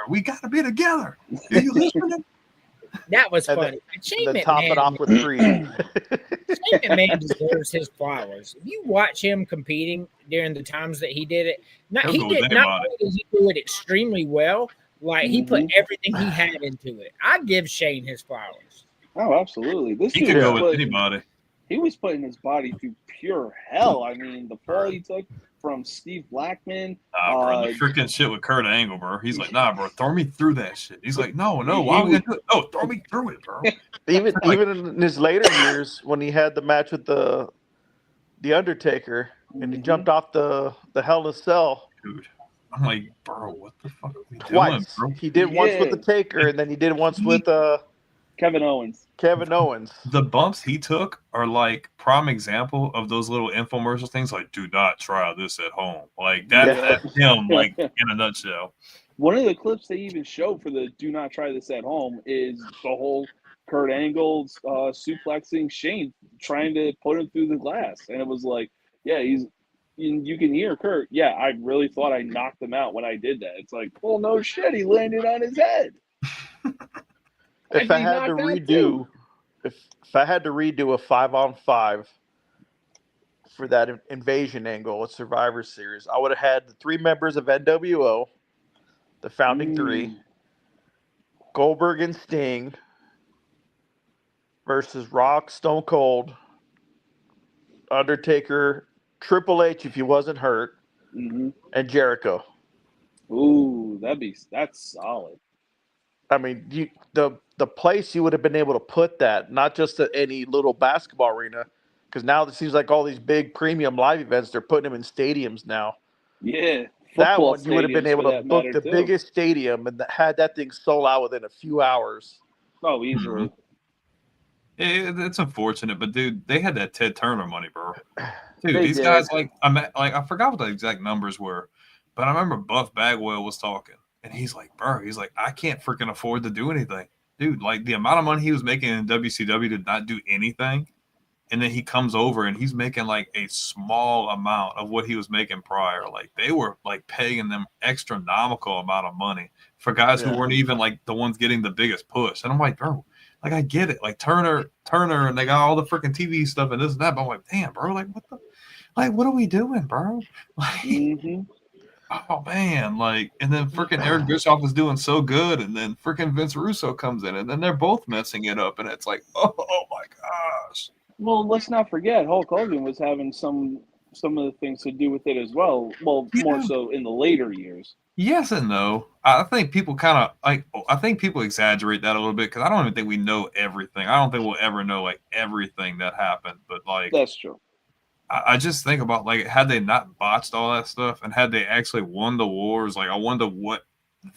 We gotta be together. Are you listening? That was funny. Then top it off with 3. Shane McMahon deserves his flowers. If you watch him competing during the times that he did it, not only did he do it extremely well, like, he put everything he had into it. I give Shane his flowers. Oh, absolutely. He could go with anybody. He was putting his body through pure hell. I mean, the fall he took from Steve Blackman. Bro, the freaking shit with Kurt Angle, bro. He's like, nah, bro, throw me through that shit. He's like, no, why are we gonna do it? No, throw me through it, bro. Even in his later years, when he had the match with the Undertaker and he jumped off the Hell in a Cell. Dude, I'm like, bro, what the fuck are we doing, bro? He did once with the Taker, and then he did once with Kevin Owens. The bumps he took are like prime example of those little infomercial things, like, do not try this at home. Like, that's him, like, in a nutshell. One of the clips they even showed for the "Do Not Try This at Home" is the whole Kurt Angle's suplexing Shane, trying to put him through the glass, and it was like, yeah, you can hear Kurt. Yeah, I really thought I knocked him out when I did that. It's like, well, no shit, he landed on his head. If I had to redo, if I had to redo a 5-on-5 for that invasion angle at Survivor Series, I would have had the 3 members of NWO, the founding 3, Goldberg and Sting versus Rock, Stone Cold, Undertaker, Triple H if he wasn't hurt, and Jericho. Ooh, that's solid. I mean, the place you would have been able to put that, not just at any little basketball arena, because now it seems like all these big premium live events, they're putting them in stadiums now. Yeah, that one you would have been able to book the biggest stadium and had that thing sold out within a few hours. Oh, easily. It's unfortunate, but dude, they had that Ted Turner money, bro. Dude, these guys I forgot what the exact numbers were, but I remember Buff Bagwell was talking, and he's like, I can't freaking afford to do anything, dude. Like the amount of money he was making in WCW to not do anything, and then he comes over and he's making like a small amount of what he was making prior. Like they were like paying them astronomical amount of money for guys who weren't even like the ones getting the biggest push. And I'm like, bro. Like, I get it. Like, Turner, and they got all the freaking TV stuff and this and that. But I'm like, damn, bro. What are we doing, bro? Like, oh, man. Like, and then freaking Eric Bischoff is doing so good. And then freaking Vince Russo comes in. And then they're both messing it up. And it's like, oh my gosh. Well, let's not forget, Hulk Hogan was having some of the things to do with it as well. Well, more so in the later years. Yes and no. I think people exaggerate that a little bit because I don't even think we know everything. I don't think we'll ever know like everything that happened. But like that's true. I just think about like had they not botched all that stuff and had they actually won the wars, like I wonder what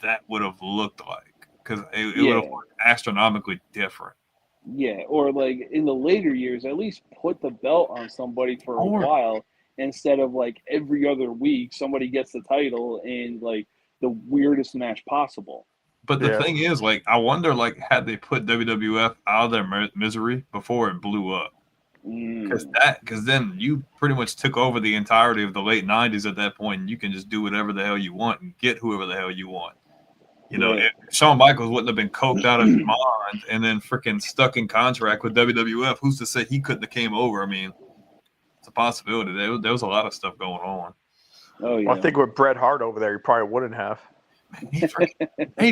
that would have looked like because it would have looked astronomically different. Yeah, or like in the later years, at least put the belt on somebody for a while. Instead of like every other week, somebody gets the title in like the weirdest match possible. But the thing is, like, I wonder, like, had they put WWF out of their misery before it blew up? Because then you pretty much took over the entirety of the late 90s at that point, and you can just do whatever the hell you want and get whoever the hell you want. You know, if Shawn Michaels wouldn't have been coked out of his mind and then freaking stuck in contract with WWF, who's to say he couldn't have came over? I mean, a possibility. There was a lot of stuff going on. Oh yeah. Well, I think with Bret Hart over there, he probably wouldn't have. He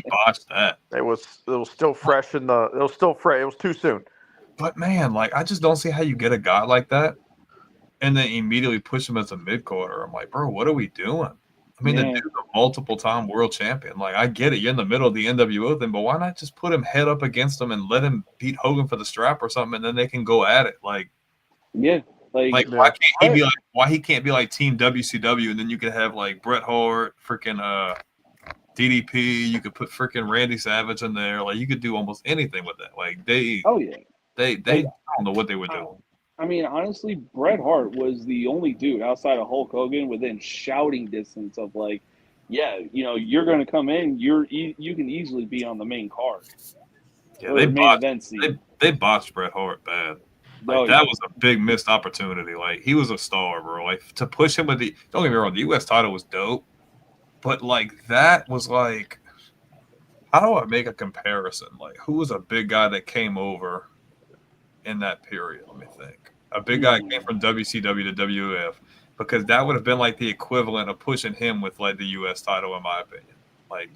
botched that. It was still fresh it was still fresh. It was too soon. But man, like I just don't see how you get a guy like that and then immediately push him as a mid-quarter. I'm like, bro, what are we doing? I mean, the dude's a multiple-time world champion. Like, I get it. You're in the middle of the NWO thing, but why not just put him head up against him and let him beat Hogan for the strap or something, and then they can go at it? Like, why he can't be like Team WCW, and then you could have like Bret Hart, freaking DDP. You could put freaking Randy Savage in there. Like you could do almost anything with that. Like they I don't know what they were doing. I mean, honestly, Bret Hart was the only dude outside of Hulk Hogan within shouting distance of like, yeah, you know, you're going to come in. You can easily be on the main card. Yeah, they botched Bret Hart bad. Like, that was a big missed opportunity. Like, he was a star, bro. Like, to push him with don't get me wrong, the U.S. title was dope. But, like, that was like, how do I make a comparison? Like, who was a big guy that came over in that period? Let me think. A big guy came from WCW to WF because that would have been like the equivalent of pushing him with, like, the U.S. title, in my opinion. Like,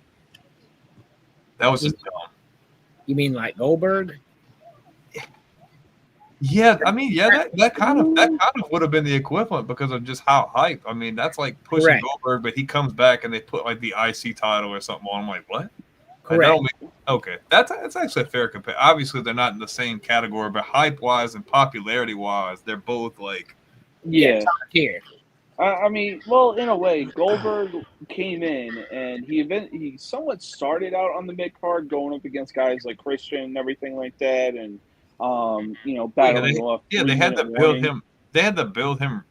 that was just dumb. You mean like Goldberg? Yeah, I mean, that kind of would have been the equivalent because of just how hype. I mean, that's like pushing Goldberg, but he comes back and they put like the IC title or something on. I'm like, what? Correct. Okay, that's actually a fair comparison. Obviously, they're not in the same category, but hype wise and popularity wise, they're both like here. I mean, well, in a way, Goldberg came in and he somewhat started out on the mid card, going up against guys like Christian and everything like that, and battling off. Yeah, they had to build him. they had to build him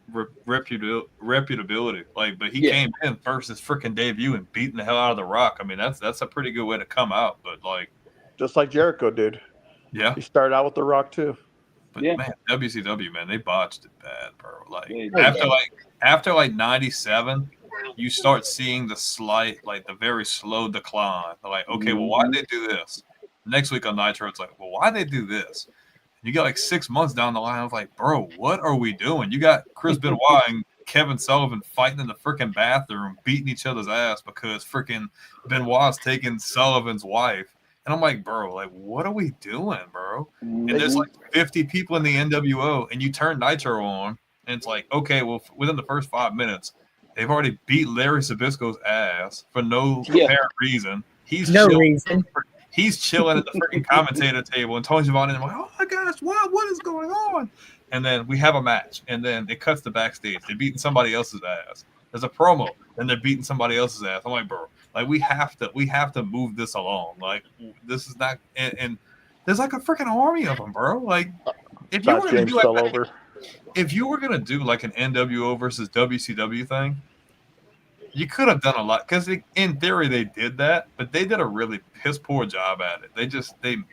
reputability. Like, but he came in first his freaking debut and beating the hell out of The Rock. I mean, that's a pretty good way to come out. But like, just like Jericho did. Yeah, he started out with The Rock too. But man, WCW, man, they botched it bad, bro. Like after 97, you start seeing the very slow decline. They're like, okay, well, why'd they do this? Next week on Nitro, it's like, well, why'd they do this? You got like 6 months down the line. I was like, bro, what are we doing? You got Chris Benoit and Kevin Sullivan fighting in the freaking bathroom, beating each other's ass because freaking Benoit's taking Sullivan's wife. And I'm like, bro, like, what are we doing, bro? And there's like 50 people in the NWO, and you turn Nitro on, and it's like, okay, well, within the first 5 minutes, they've already beat Larry Zbyszko's ass for no apparent reason. He's chilling at the freaking commentator table, and Tony Schiavone and I'm like, oh my gosh, what is going on? And then we have a match, and then it cuts to backstage. They're beating somebody else's ass. There's a promo, and they're beating somebody else's ass. I'm like, bro, like we have to move this along. Like this is not, and there's like a freaking army of them, bro. Like if you were gonna do like an NWO versus WCW thing, you could have done a lot because in theory they did that, but they did a really piss poor job at it.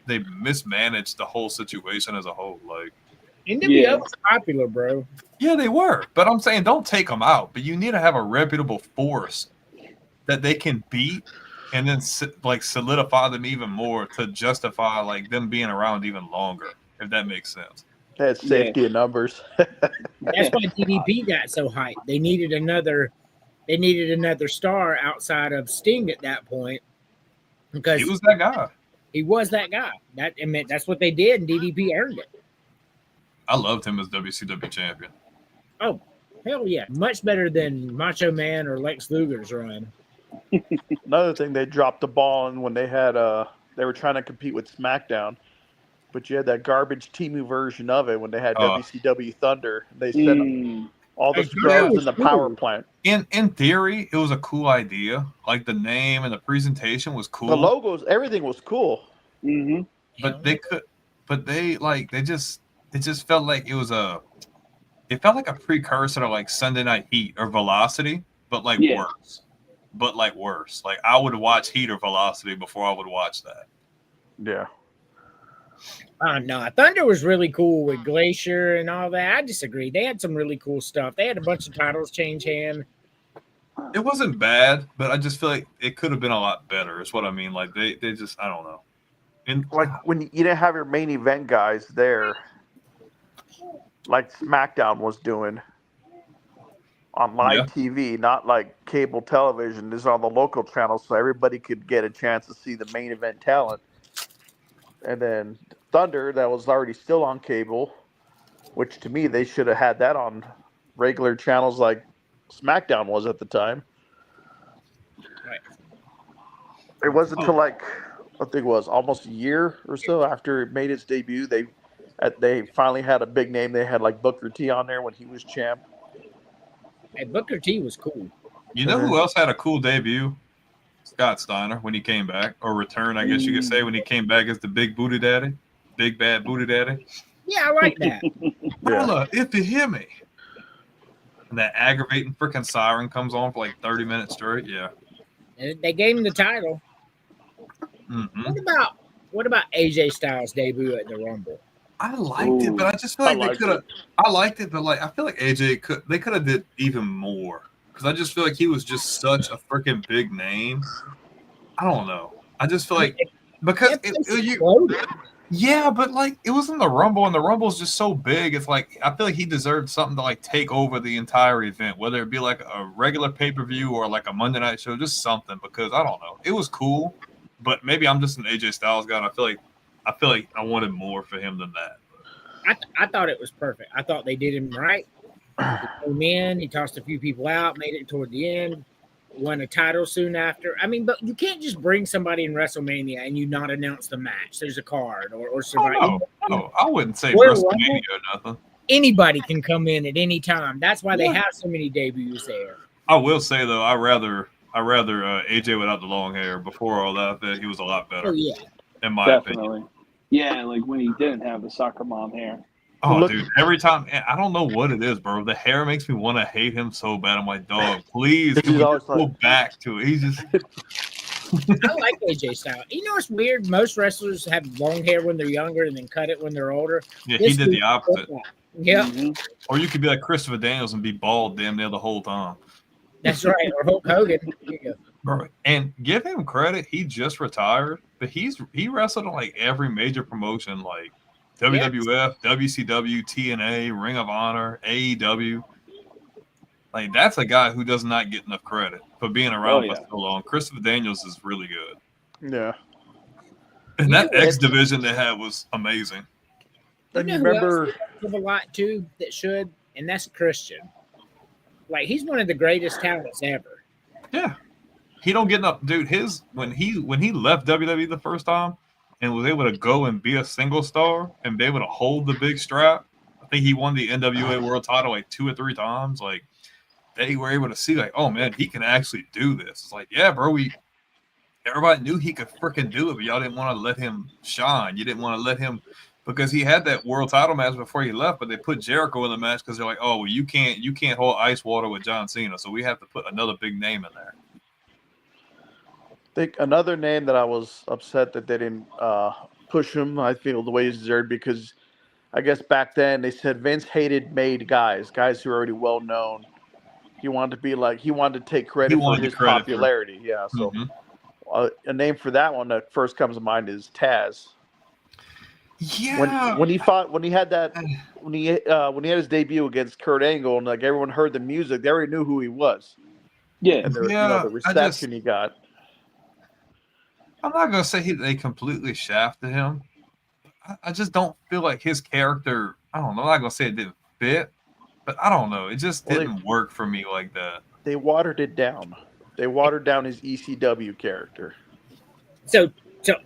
They mismanaged the whole situation as a whole. Like NWO was popular, bro. Yeah, they were, but I'm saying don't take them out. But you need to have a reputable force that they can beat, and then like solidify them even more to justify like them being around even longer. If that makes sense. That's safety in numbers. That's why DDP got so hyped. They needed another star outside of Sting at that point because he was that guy. He was that guy. That's what they did, and DDP earned it. I loved him as WCW champion. Oh, hell yeah. Much better than Macho Man or Lex Luger's run. Another thing they dropped the ball on when they had they were trying to compete with SmackDown, but you had that garbage Temu version of it when they had WCW Thunder. They sent all the scrubs in the power plant. In theory, it was a cool idea. Like the name and the presentation was cool. The logos, everything was cool. Mm-hmm. But it just felt like it felt like a precursor to like Sunday Night Heat or Velocity, but worse. But like worse. Like I would watch Heat or Velocity before I would watch that. Yeah. No, Thunder was really cool with Glacier and all that. I disagree. They had some really cool stuff. They had a bunch of titles change hand. It wasn't bad, but I just feel like it could have been a lot better. Is what I mean. Like they just, I don't know. And like when you didn't have your main event guys there, like SmackDown was doing on live TV, not like cable television. This is on the local channels, so everybody could get a chance to see the main event talent. And then Thunder, that was already still on cable, which to me they should have had that on regular channels like SmackDown was at the time. Right. It wasn't until I think it was almost a year or so after it made its debut, they finally had a big name. They had like Booker T on there when he was champ. Hey, Booker T was cool. You know who else had a cool debut? Scott Steiner when he came back, or return, I guess you could say, when he came back as the big booty daddy, big bad booty daddy. Yeah, I like that. Brother, if you hear me. And that aggravating freaking siren comes on for like 30 minutes straight. Yeah. And they gave him the title. Mm-hmm. What about AJ Styles' debut at the Rumble? I liked it, but I just feel like they could have. I liked it, but like I feel like AJ could have did even more. Because I just feel like he was just such a freaking big name. I don't know. I just feel like because yeah, but like it was in the Rumble, and the Rumble is just so big. It's like I feel like he deserved something to like take over the entire event, whether it be like a regular pay-per-view or like a Monday night show, just something. Because I don't know, it was cool, but maybe I'm just an AJ Styles guy. And I feel like I wanted more for him than that. I thought it was perfect. I thought they did him right. He came in, he tossed a few people out, made it toward the end, won a title soon after. I mean, but you can't just bring somebody in WrestleMania and you not announce the match. There's a card or Survivor. No, I wouldn't say WrestleMania or nothing. Anybody can come in at any time. That's why they have so many debuts there. I will say though, I rather AJ without the long hair. Before all that, I think he was a lot better. Oh yeah, in my opinion. Yeah, like when he didn't have the soccer mom hair. Oh, dude, every time, I don't know what it is, bro. The hair makes me want to hate him so bad. I'm like, dog, please, can we just go back to it? He's just. I like AJ Styles. You know what's weird? Most wrestlers have long hair when they're younger and then cut it when they're older. Yeah, he did the opposite. Yeah. Or you could be like Christopher Daniels and be bald damn near the whole time. That's right. Or Hulk Hogan. Bro, and give him credit. He just retired, but he wrestled in like every major promotion, like WWF, WCW, TNA, Ring of Honor, AEW. Like, that's a guy who does not get enough credit for being around for so long. Christopher Daniels is really good. Yeah. And that X division they had was amazing. You know who else give a lot too that should, and that's Christian. Like, he's one of the greatest talents ever. Yeah. He don't get enough, dude. When he left WWE the first time and was able to go and be a single star and be able to hold the big strap, I think he won the NWA World Title like 2 or 3 times. Like, they were able to see, like, oh man, he can actually do this. It's like, yeah, bro, everybody knew he could freaking do it, but y'all didn't want to let him shine. You didn't want to let him, because he had that world title match before he left, but they put Jericho in the match because they're like, oh, well, you can't hold ice water with John Cena, so we have to put another big name in there. I think another name that I was upset that they didn't push him, I feel the way he's deserved, because I guess back then they said Vince hated made guys who are already well known. He wanted to take credit for his popularity. Yeah, so a name for that one that first comes to mind is Taz. Yeah. When he had his debut against Kurt Angle and like everyone heard the music, they already knew who he was. Yeah. And the reception he got. I'm not gonna say they completely shafted him. I just don't feel like his character. I don't know. I'm not gonna say it didn't fit. But I don't know. It just didn't work for me like that. They watered it down. They watered down his ECW character. So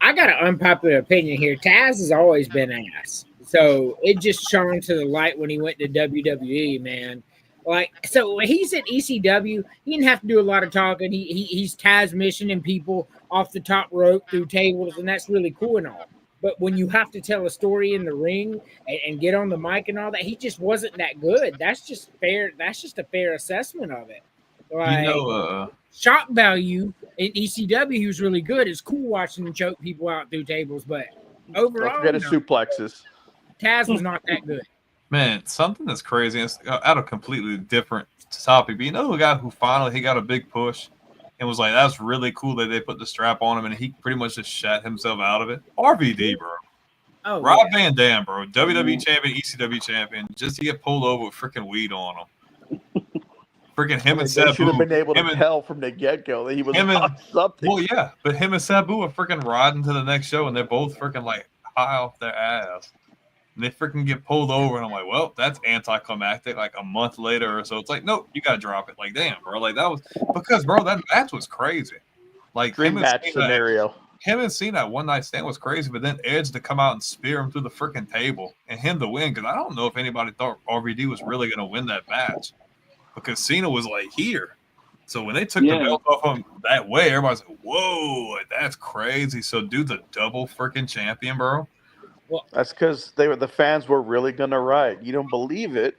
I got an unpopular opinion here. Taz has always been ass. So it just shone to the light when he went to WWE, man. Like, so when he's at ECW, he didn't have to do a lot of talking. He's Taz missioning people off the top rope through tables, and that's really cool and all. But when you have to tell a story in the ring and get on the mic and all that, he just wasn't that good. That's just fair. That's just a fair assessment of it. Like, shock value in ECW, he was really good. It's cool watching him choke people out through tables, but overall, don't forget his suplexes. Taz was not that good. Man, something that's crazy. It's out of completely different topic. But you know, the guy who finally got a big push and was like, that's really cool that they put the strap on him and he pretty much just shat himself out of it. RVD, bro. Oh, Rob Van Dam, bro. WWE champion, ECW champion, just to get pulled over with freaking weed on him. Freaking him and Sabu. They should have been able to tell from the get-go that he was on something. Well, yeah, but him and Sabu are freaking riding to the next show and they're both freaking like high off their ass. And they freaking get pulled over, and I'm like, well, that's anticlimactic. Like a month later or so, it's like, nope, you gotta drop it. Like, damn, bro, like that was because, bro, that match was crazy. Like dream match scenario. Him and Cena one night stand was crazy, but then Edge to come out and spear him through the freaking table and him to win, because I don't know if anybody thought RVD was really gonna win that match because Cena was like here. So when they took the belt off him that way, everybody's like, whoa, like, that's crazy. So dude's a double freaking champion, bro. Well, that's because the fans were really gonna riot. You don't believe it?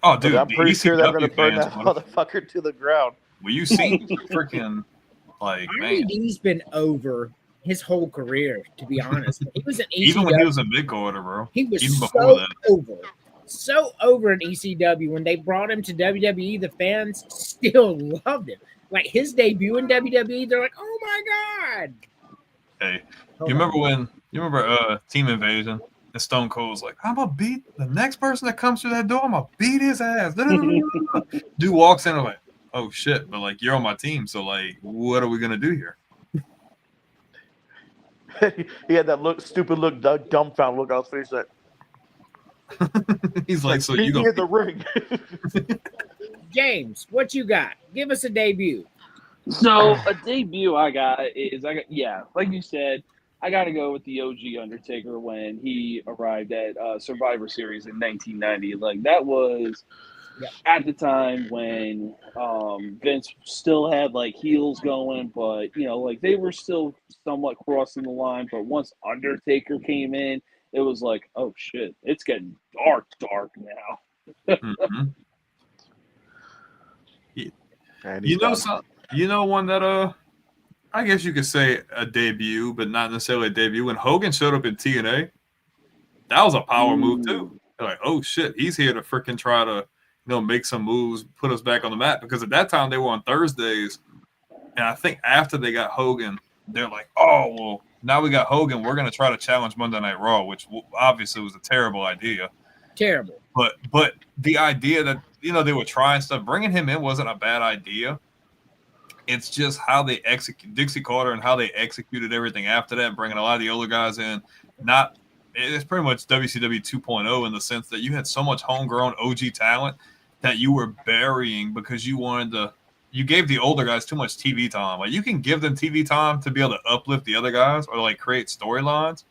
Oh, dude, I'm pretty sure they're gonna burn that motherfucker to the ground. Well, you see, freaking like RVD's been over his whole career. To be honest, he was an ECW. Even when he was a big order, bro. He was even so over in ECW. When they brought him to WWE, the fans still loved him. Like his debut in WWE, they're like, "Oh my god!" Hey, you remember Team Invasion? And Stone Cold's like, I'm gonna beat the next person that comes through that door. I'm gonna beat his ass. Dude walks in and like, oh shit, but like you're on my team, so like, what are we gonna do here? He had that stupid look, dumbfounded look on his face. Like, he's like, so meet you me in the ring. James, what you got? Give us a debut. So a debut I got, like you said, I got to go with the OG Undertaker when he arrived at Survivor Series in 1990. Like that was at the time when Vince still had like heels going, but like they were still somewhat crossing the line. But once Undertaker came in, it was like, oh shit, it's getting dark now. Mhm. And he's You know, gone. one that I guess you could say a debut, but not necessarily a debut. When Hogan showed up in TNA, that was a power move too. Ooh. They're like, oh shit, he's here to freaking try to, make some moves, put us back on the map. Because at that time they were on Thursdays, and I think after they got Hogan, they're like, oh well, now we got Hogan, we're gonna try to challenge Monday Night Raw, which obviously was a terrible idea. Terrible. But the idea that they were trying stuff, bringing him in wasn't a bad idea. It's just how they execute Dixie Carter and how they executed everything after that, bringing a lot of the older guys in. It's pretty much WCW 2.0 in the sense that you had so much homegrown OG talent that you were burying because you gave the older guys too much TV time. Like, you can give them TV time to be able to uplift the other guys or like create storylines,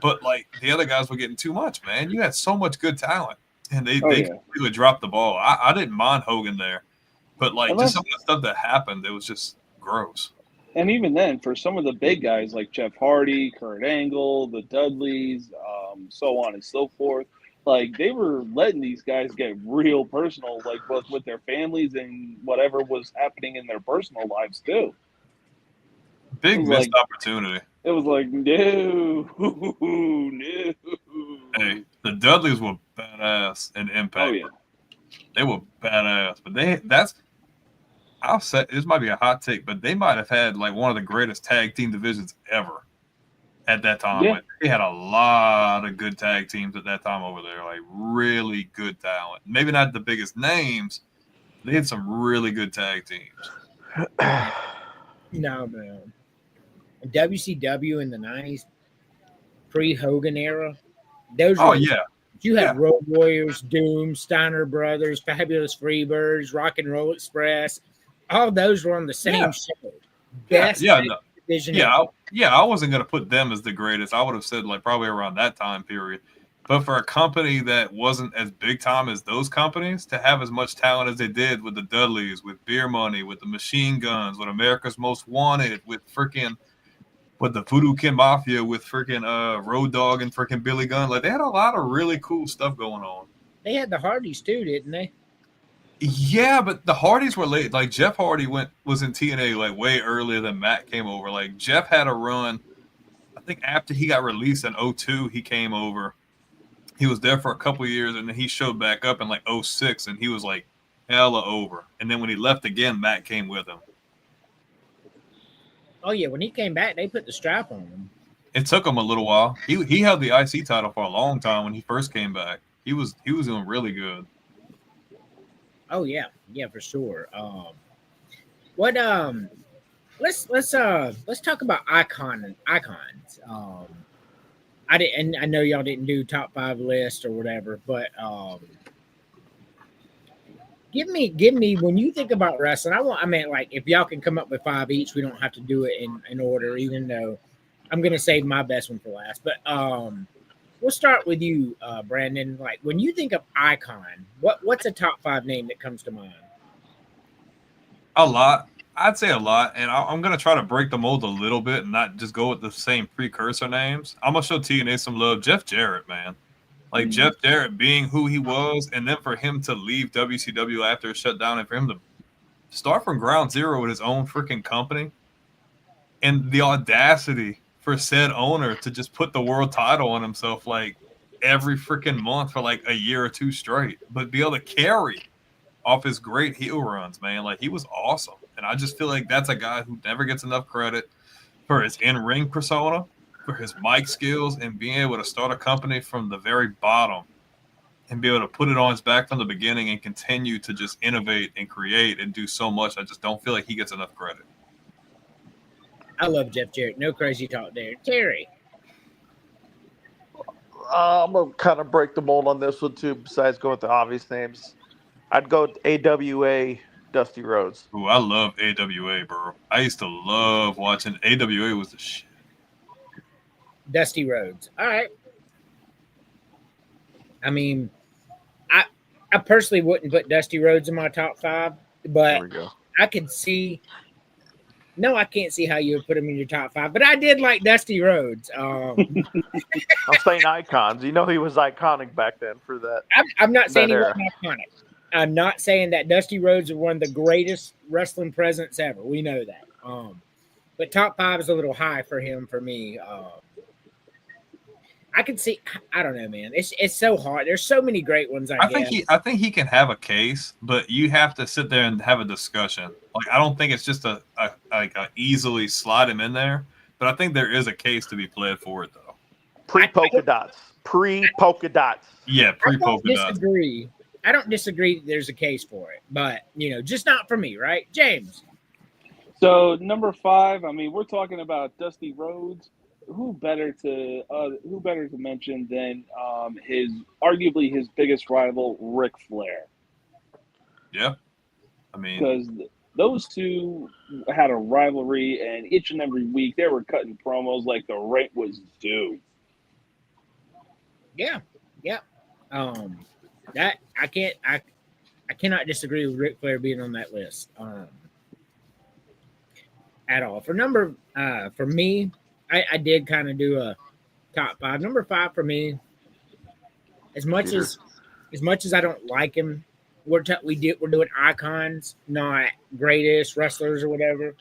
but like the other guys were getting too much, man. You had so much good talent, and they completely dropped the ball. I didn't mind Hogan there. But just some of the stuff that happened, it was just gross. And even then, for some of the big guys like Jeff Hardy, Kurt Angle, the Dudleys, so on and so forth, like they were letting these guys get real personal, like both with their families and whatever was happening in their personal lives too. Big missed opportunity. It was like, no. Hey, the Dudleys were badass in Impact. Oh yeah, they were badass. But I'll say this might be a hot take, but they might have had like one of the greatest tag team divisions ever at that time. Yeah. Like, they had a lot of good tag teams at that time over there, like really good talent. Maybe not the biggest names. They had some really good tag teams. No, man. WCW in the 90s, pre-Hogan era, those were you had Road Warriors, Doom, Steiner Brothers, Fabulous Freebirds, Rock and Roll Express. All those were on the same show. Best division. I wasn't going to put them as the greatest. I would have said like probably around that time period. But for a company that wasn't as big time as those companies, to have as much talent as they did with the Dudleys, with Beer Money, with the Machine Guns, with America's Most Wanted, with the Voodoo Kin Mafia, with freaking Road Dogg and freaking Billy Gunn, like they had a lot of really cool stuff going on. They had the Hardys too, didn't they? Yeah, but the Hardys were late. Like Jeff Hardy was in TNA like way earlier than Matt came over. Like Jeff had a run. I think after he got released in 2002, he came over. He was there for a couple of years, and then he showed back up in like 2006, and he was like hella over. And then when he left again, Matt came with him. Oh yeah, when he came back, they put the strap on him. It took him a little while. He held the IC title for a long time when he first came back. He was doing really good. Oh yeah, for sure. Let's talk about icons. I know y'all didn't do top 5 list or whatever, but give me when you think about wrestling. Like if y'all can come up with 5 each, we don't have to do it in order, even though I'm gonna save my best one for last. But we'll start with you, Brandon. Like when you think of icon, what's a top 5 name that comes to mind? A lot. I'd say a lot, and I'm going to try to break the mold a little bit and not just go with the same precursor names. I'm going to show TNA some love. Jeff Jarrett, man. Like Jeff Jarrett being who he was, and then for him to leave WCW after it shut down, and for him to start from ground zero with his own freaking company, and the audacity for said owner to just put the world title on himself like every freaking month for like a year or 2 straight, but be able to carry off his great heel runs, man. Like he was awesome. And I just feel like that's a guy who never gets enough credit for his in-ring persona, for his mic skills, and being able to start a company from the very bottom and be able to put it on his back from the beginning and continue to just innovate and create and do so much. I just don't feel like he gets enough credit. I love Jeff Jarrett. No crazy talk there. Terry. I'm going to kind of break the mold on this one too, besides going with the obvious names. I'd go with AWA, Dusty Rhodes. Ooh, I love AWA, bro. I used to love watching. AWA was the shit. Dusty Rhodes. All right. I mean, I personally wouldn't put Dusty Rhodes in my top 5, but I could see No, I can't see how you would put him in your top 5, but I did like Dusty Rhodes. I'm saying icons. You know, he was iconic back then for that. I'm not saying he era. wasn't iconic. I'm not saying that Dusty Rhodes is one of the greatest wrestling presence ever. We know that. But top 5 is a little high for him for me. I can see. I don't know, man. It's so hard. There's so many great ones. I think he can have a case, but you have to sit there and have a discussion. Like, I don't think it's just a easily slide him in there, but I think there is a case to be played for it though. Pre-polka dots. Yeah, pre-polka dots. Disagree. I don't disagree that there's a case for it, but just not for me, right, James? So number 5. I mean, we're talking about Dusty Rhodes. Who better to mention than arguably his biggest rival, Ric Flair? Yeah, I mean, because those two had a rivalry, and each and every week they were cutting promos like the rent was due. Yeah. That I cannot disagree with Ric Flair being on that list at all. For me, I did kind of do a top 5. Number 5 for me, as much as I don't like him, we're doing icons, not greatest wrestlers or whatever.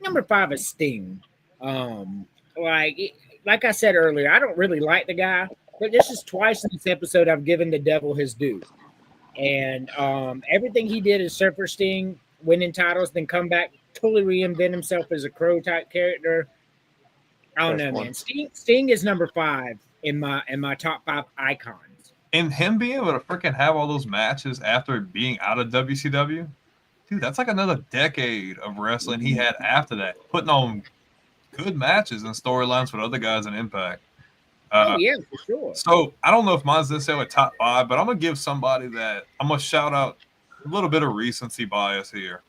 Number 5 is Sting. Like I said earlier, I don't really like the guy, but this is twice in this episode I've given the devil his due. And everything he did as Surfer Sting, winning titles, then come back, totally reinvent himself as a Crow type character. I don't know, man. Sting is number 5 in my top 5 icons. And him being able to freaking have all those matches after being out of WCW, dude, that's like another decade of wrestling he had after that, putting on good matches and storylines with other guys in Impact. Yeah, for sure. So I don't know if mine's necessarily top 5, but I'm gonna give somebody that I'm gonna shout out a little bit of recency bias here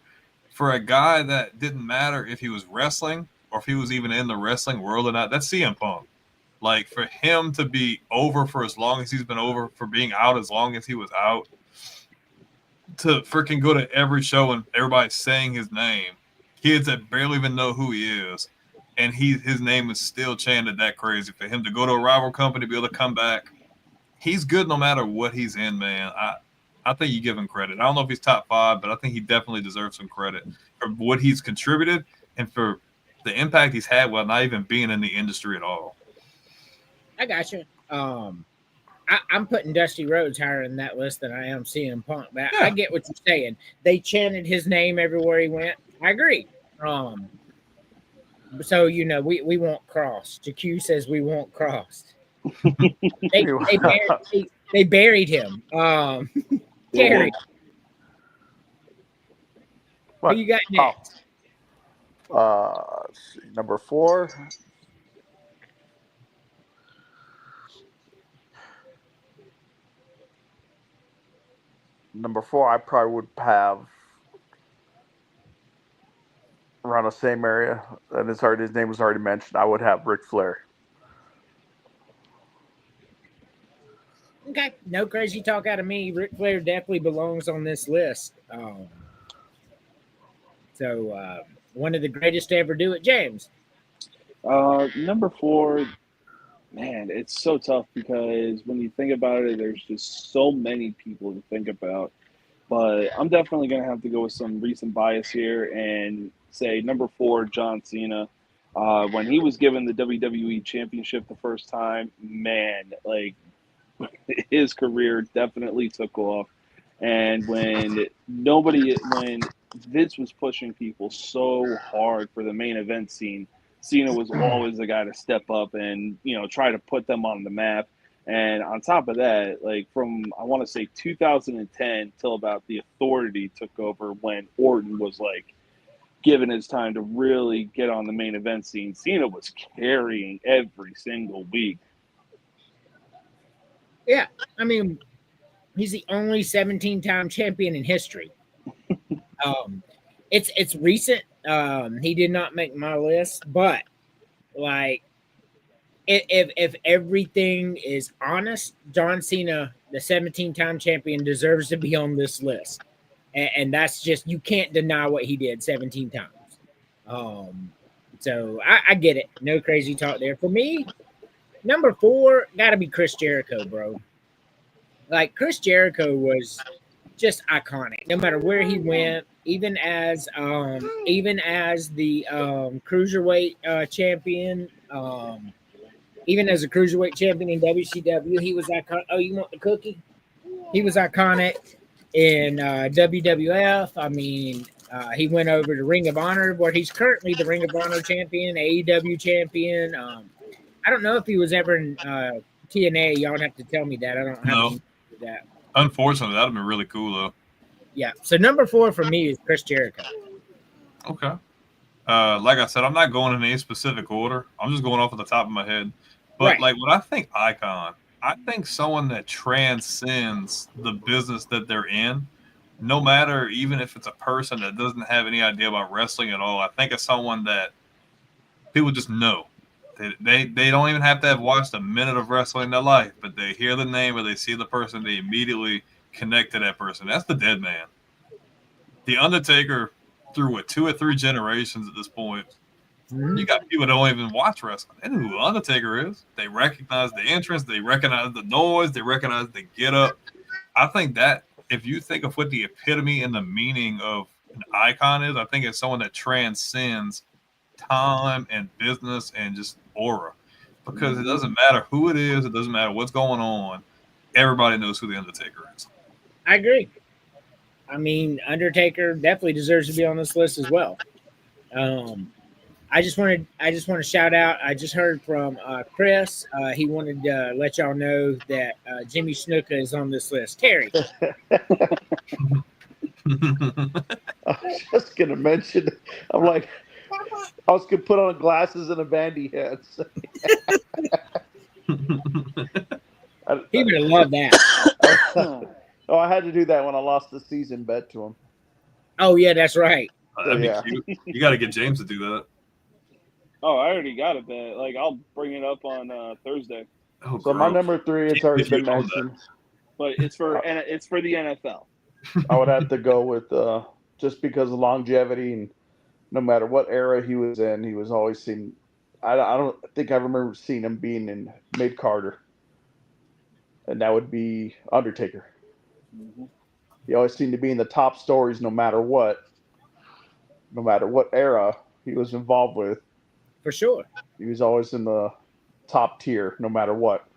for a guy that didn't matter if he was wrestling or if he was even in the wrestling world or not. That's CM Punk. Like, for him to be over for as long as he's been over, for being out as long as he was out, to freaking go to every show and everybody's saying his name, kids that barely even know who he is, and his name is still chanted that crazy. For him to go to a rival company, be able to come back, he's good no matter what he's in, man. I think you give him credit. I don't know if he's top 5, but I think he definitely deserves some credit for what he's contributed and for the impact he's had while not even being in the industry at all. I got you. I'm putting Dusty Rhodes higher in that list than I am CM Punk. But yeah. I get what you're saying. They chanted his name everywhere he went. I agree. So we won't cross. JQ says we won't cross. They buried him. Terry, what who you got next? Let's see, number 4. Number 4, I probably would have around the same area, and his name was already mentioned. I would have Ric Flair. Okay, no crazy talk out of me. Ric Flair definitely belongs on this list. So one of the greatest to ever do it, James. Number 4, man, it's so tough because when you think about it, there's just so many people to think about. But I'm definitely going to have to go with some recent bias here and say number 4, John Cena. When he was given the WWE Championship the first time, man, like, his career definitely took off. And when Vince was pushing people so hard for the main event scene, Cena was always the guy to step up and, try to put them on the map. And on top of that, like from, I want to say 2010 till about the Authority took over, when Orton was like given his time to really get on the main event scene, Cena was carrying every single week. Yeah, I mean, he's the only 17-time champion in history. It's recent. He did not make my list, but like, if everything is honest, John Cena, the 17-time champion, deserves to be on this list, and that's just, you can't deny what he did 17 times. So I get it. No crazy talk there. For me, number 4 got to be Chris Jericho, bro. Like Chris Jericho was just iconic. No matter where he went, even as the cruiserweight champion, even as a cruiserweight champion in WCW, he was iconic. Oh, you want the cookie? He was iconic in WWF. I mean, he went over to Ring of Honor, where he's currently the Ring of Honor champion, AEW champion. I don't know if he was ever in TNA. Y'all would have to tell me that. I don't have that. Unfortunately, that would have been really cool, though. Yeah. So number 4 for me is Chris Jericho. Okay. Like I said, I'm not going in any specific order. I'm just going off of the top of my head. But Right. like when I think icon, I think someone that transcends the business that they're in, no matter even if it's a person that doesn't have any idea about wrestling at all. I think it's someone that people just know. They don't even have to have watched a minute of wrestling in their life, but they hear the name or they see the person, they immediately connect to that person. That's the Dead Man. The Undertaker, through 2 or 3 generations at this point, you got people that don't even watch wrestling. They know who Undertaker is. They recognize the entrance, they recognize the noise, they recognize the get up. I think that if you think of what the epitome and the meaning of an icon is, I think it's someone that transcends time and business and just aura. Because it doesn't matter who it is, it doesn't matter what's going on. Everybody knows who the Undertaker is. I agree. I mean, Undertaker definitely deserves to be on this list as well. I just want to shout out. I just heard from Chris. He wanted to let y'all know that Jimmy Snuka is on this list. Terry. I was just gonna mention. I'm like, I was gonna put on glasses and a bandy hat. He would have loved that. Oh, I had to do that when I lost the season bet to him. Oh yeah, that's right. That'd be cute. You got to get James to do that. Oh, I already got a bet. Like, I'll bring it up on Thursday. Oh, So my gross. number 3, it's already been mentioned. But it's for the NFL. I would have to go with just because of longevity, and no matter what era he was in, he was always seen. I don't think I remember seeing him being in mid Carter, and that would be Undertaker. Mm-hmm. He always seemed to be in the top stories, no matter what era he was involved with. For sure. He was always in the top tier, no matter what.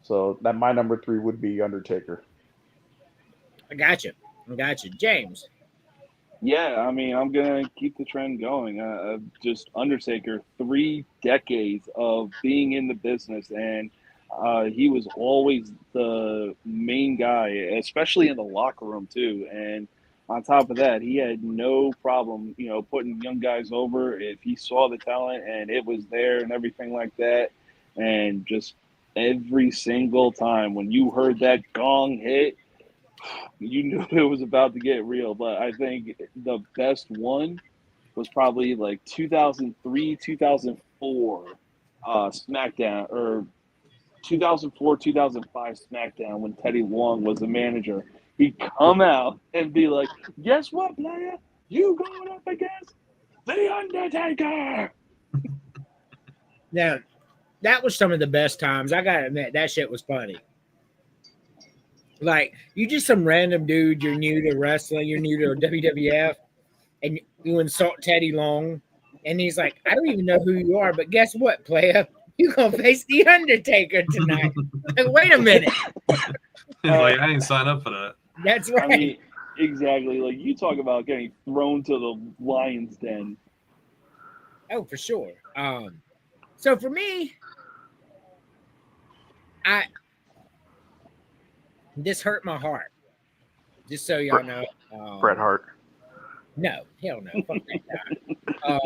So that my number 3 would be Undertaker. I got you. James. Yeah, I mean, I'm going to keep the trend going. Just Undertaker, 3 decades of being in the business, and he was always the main guy, especially in the locker room, too. And on top of that, he had no problem, putting young guys over if he saw the talent and it was there and everything like that. And just every single time when you heard that gong hit, you knew it was about to get real. But I think the best one was probably like 2003, 2004 SmackDown, or 2004, 2005 SmackDown when Teddy Long was the manager. He'd come out and be like, guess what, player? You going up against The Undertaker. Now, that was some of the best times. I got to admit, that shit was funny. Like, you just some random dude, you're new to wrestling, you're new to WWF, and you insult Teddy Long, and he's like, I don't even know who you are, but guess what, player? You're going to face The Undertaker tonight. Like, wait a minute. Like, I didn't sign up for that. That's right. I mean, exactly. Like, you talk about getting thrown to the lion's den. Oh, for sure. So for me, this hurt my heart. Just so y'all know. Bret Hart. No, hell no. Fuck that guy.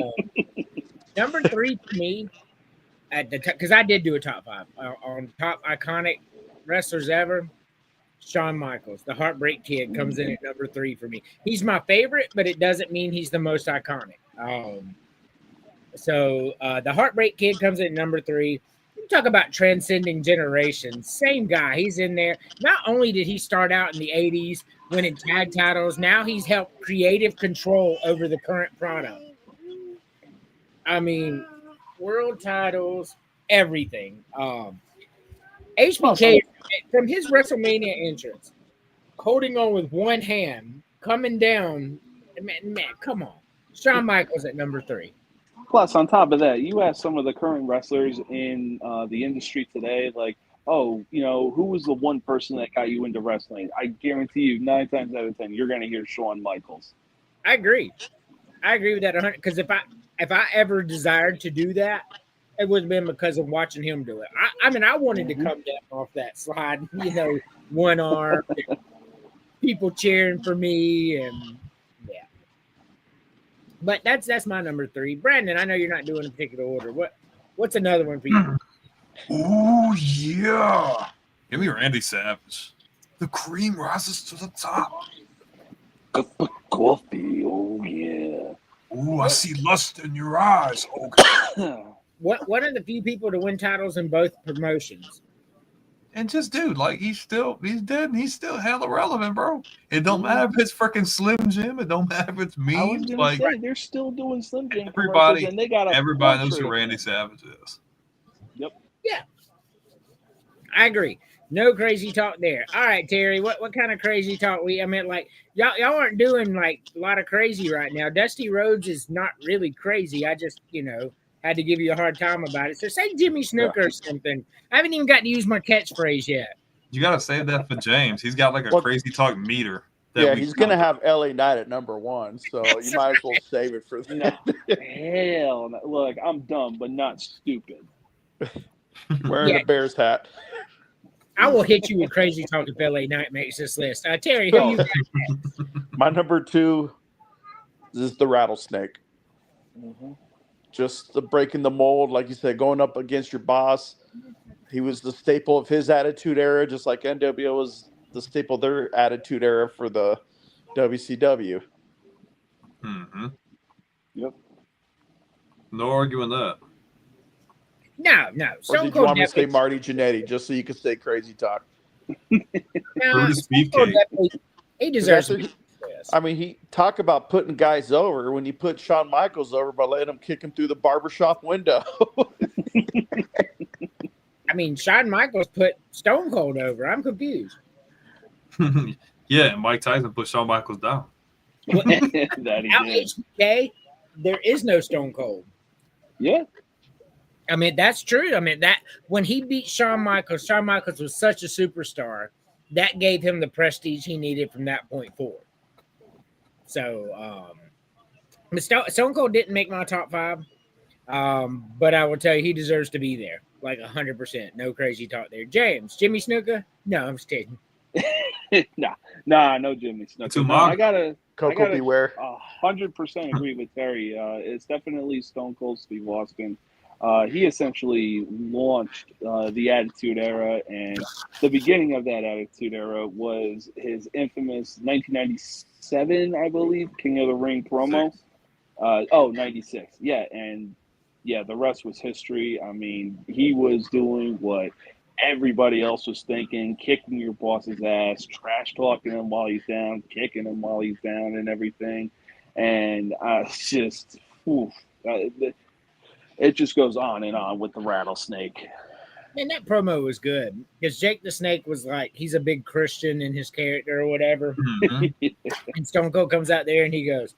Number 3 for me, at the because I did do a top 5 on top iconic wrestlers ever. Shawn Michaels, the Heartbreak Kid, comes in at number 3 for me. He's my favorite, but it doesn't mean he's the most iconic. So the Heartbreak Kid comes in at number 3. You talk about transcending generations. Same guy. He's in there. Not only did he start out in the 80s winning tag titles, now he's helped creative control over the current product. I mean, world titles, everything. HBK from his WrestleMania entrance, holding on with one hand, coming down. Man, come on. Shawn Michaels at number 3. Plus, on top of that, you ask some of the current wrestlers in the industry today, like, oh, who was the one person that got you into wrestling? I guarantee you, 9 times out of 10, you're going to hear Shawn Michaels. I agree with that 100. Because if I ever desired to do that, it would have been because of watching him do it. I mean, I wanted to come down off that slide, one arm, people cheering for me, and yeah. But that's my number 3. Brandon, I know you're not doing a particular order. What's another one for you? Oh yeah, give me Randy Savage. The cream rises to the top. Cup of coffee, oh yeah. Ooh, I see lust in your eyes. Okay. One of the few people to win titles in both promotions. And just, dude, like, he's dead and he's still hella relevant, bro. It don't matter if it's freaking Slim Jim. It don't matter if it's memes. I was gonna say they're still doing Slim Jim everybody, and they got everybody knows who Randy Savage is. Yep. Yeah. I agree. No crazy talk there. All right, Terry, what kind of crazy talk like y'all aren't doing like a lot of crazy right now. Dusty Rhodes is not really crazy. I just, had to give you a hard time about it. So say Jimmy Snuka or something. I haven't even got to use my catchphrase yet. You got to save that for James. He's got like a crazy talk meter. Yeah, he's going to have LA Knight at number 1, so you might as well save it for that. Hell no. Look, I'm dumb, but not stupid. Wearing a Bears hat. I will hit you with crazy talk if LA Knight makes this list. Terry, who you got? My number 2 is the Rattlesnake. Mm-hmm. Just the breaking the mold, like you said, going up against your boss. He was the staple of his Attitude Era, just like NWO was the staple of their Attitude Era for the WCW. Mm-hmm. Yep. No arguing that. No. Or did you want me to say Marty Jannetty just so you can say crazy talk? Brutus Beefcake. He deserves it. I mean, he talk about putting guys over when you put Shawn Michaels over by letting him kick him through the barbershop window. I mean, Shawn Michaels put Stone Cold over. I'm confused. Yeah, and Mike Tyson put Shawn Michaels down. That he did. HBK, there is no Stone Cold. Yeah. I mean, that's true. I mean, that when he beat Shawn Michaels was such a superstar. That gave him the prestige he needed from that point forward. So, Stone Cold didn't make my top 5, but I will tell you he deserves to be there, like 100%. No crazy talk there. James, Jimmy Snuka? No, I'm just kidding. Nah, no Jimmy Snuka. No, I gotta Beware. 100% agree with Terry. It's definitely Stone Cold Steve Austin. He essentially launched the Attitude Era, and the beginning of that Attitude Era was his infamous 1997, I believe, King of the Ring promo. 96. Yeah, and the rest was history. I mean, he was doing what everybody else was thinking, kicking your boss's ass, trash talking him while he's down, kicking him while he's down and everything. And it just goes on and on with the Rattlesnake. And that promo was good because Jake the Snake was like, he's a big Christian in his character or whatever. Mm-hmm. And Stone Cold comes out there and he goes,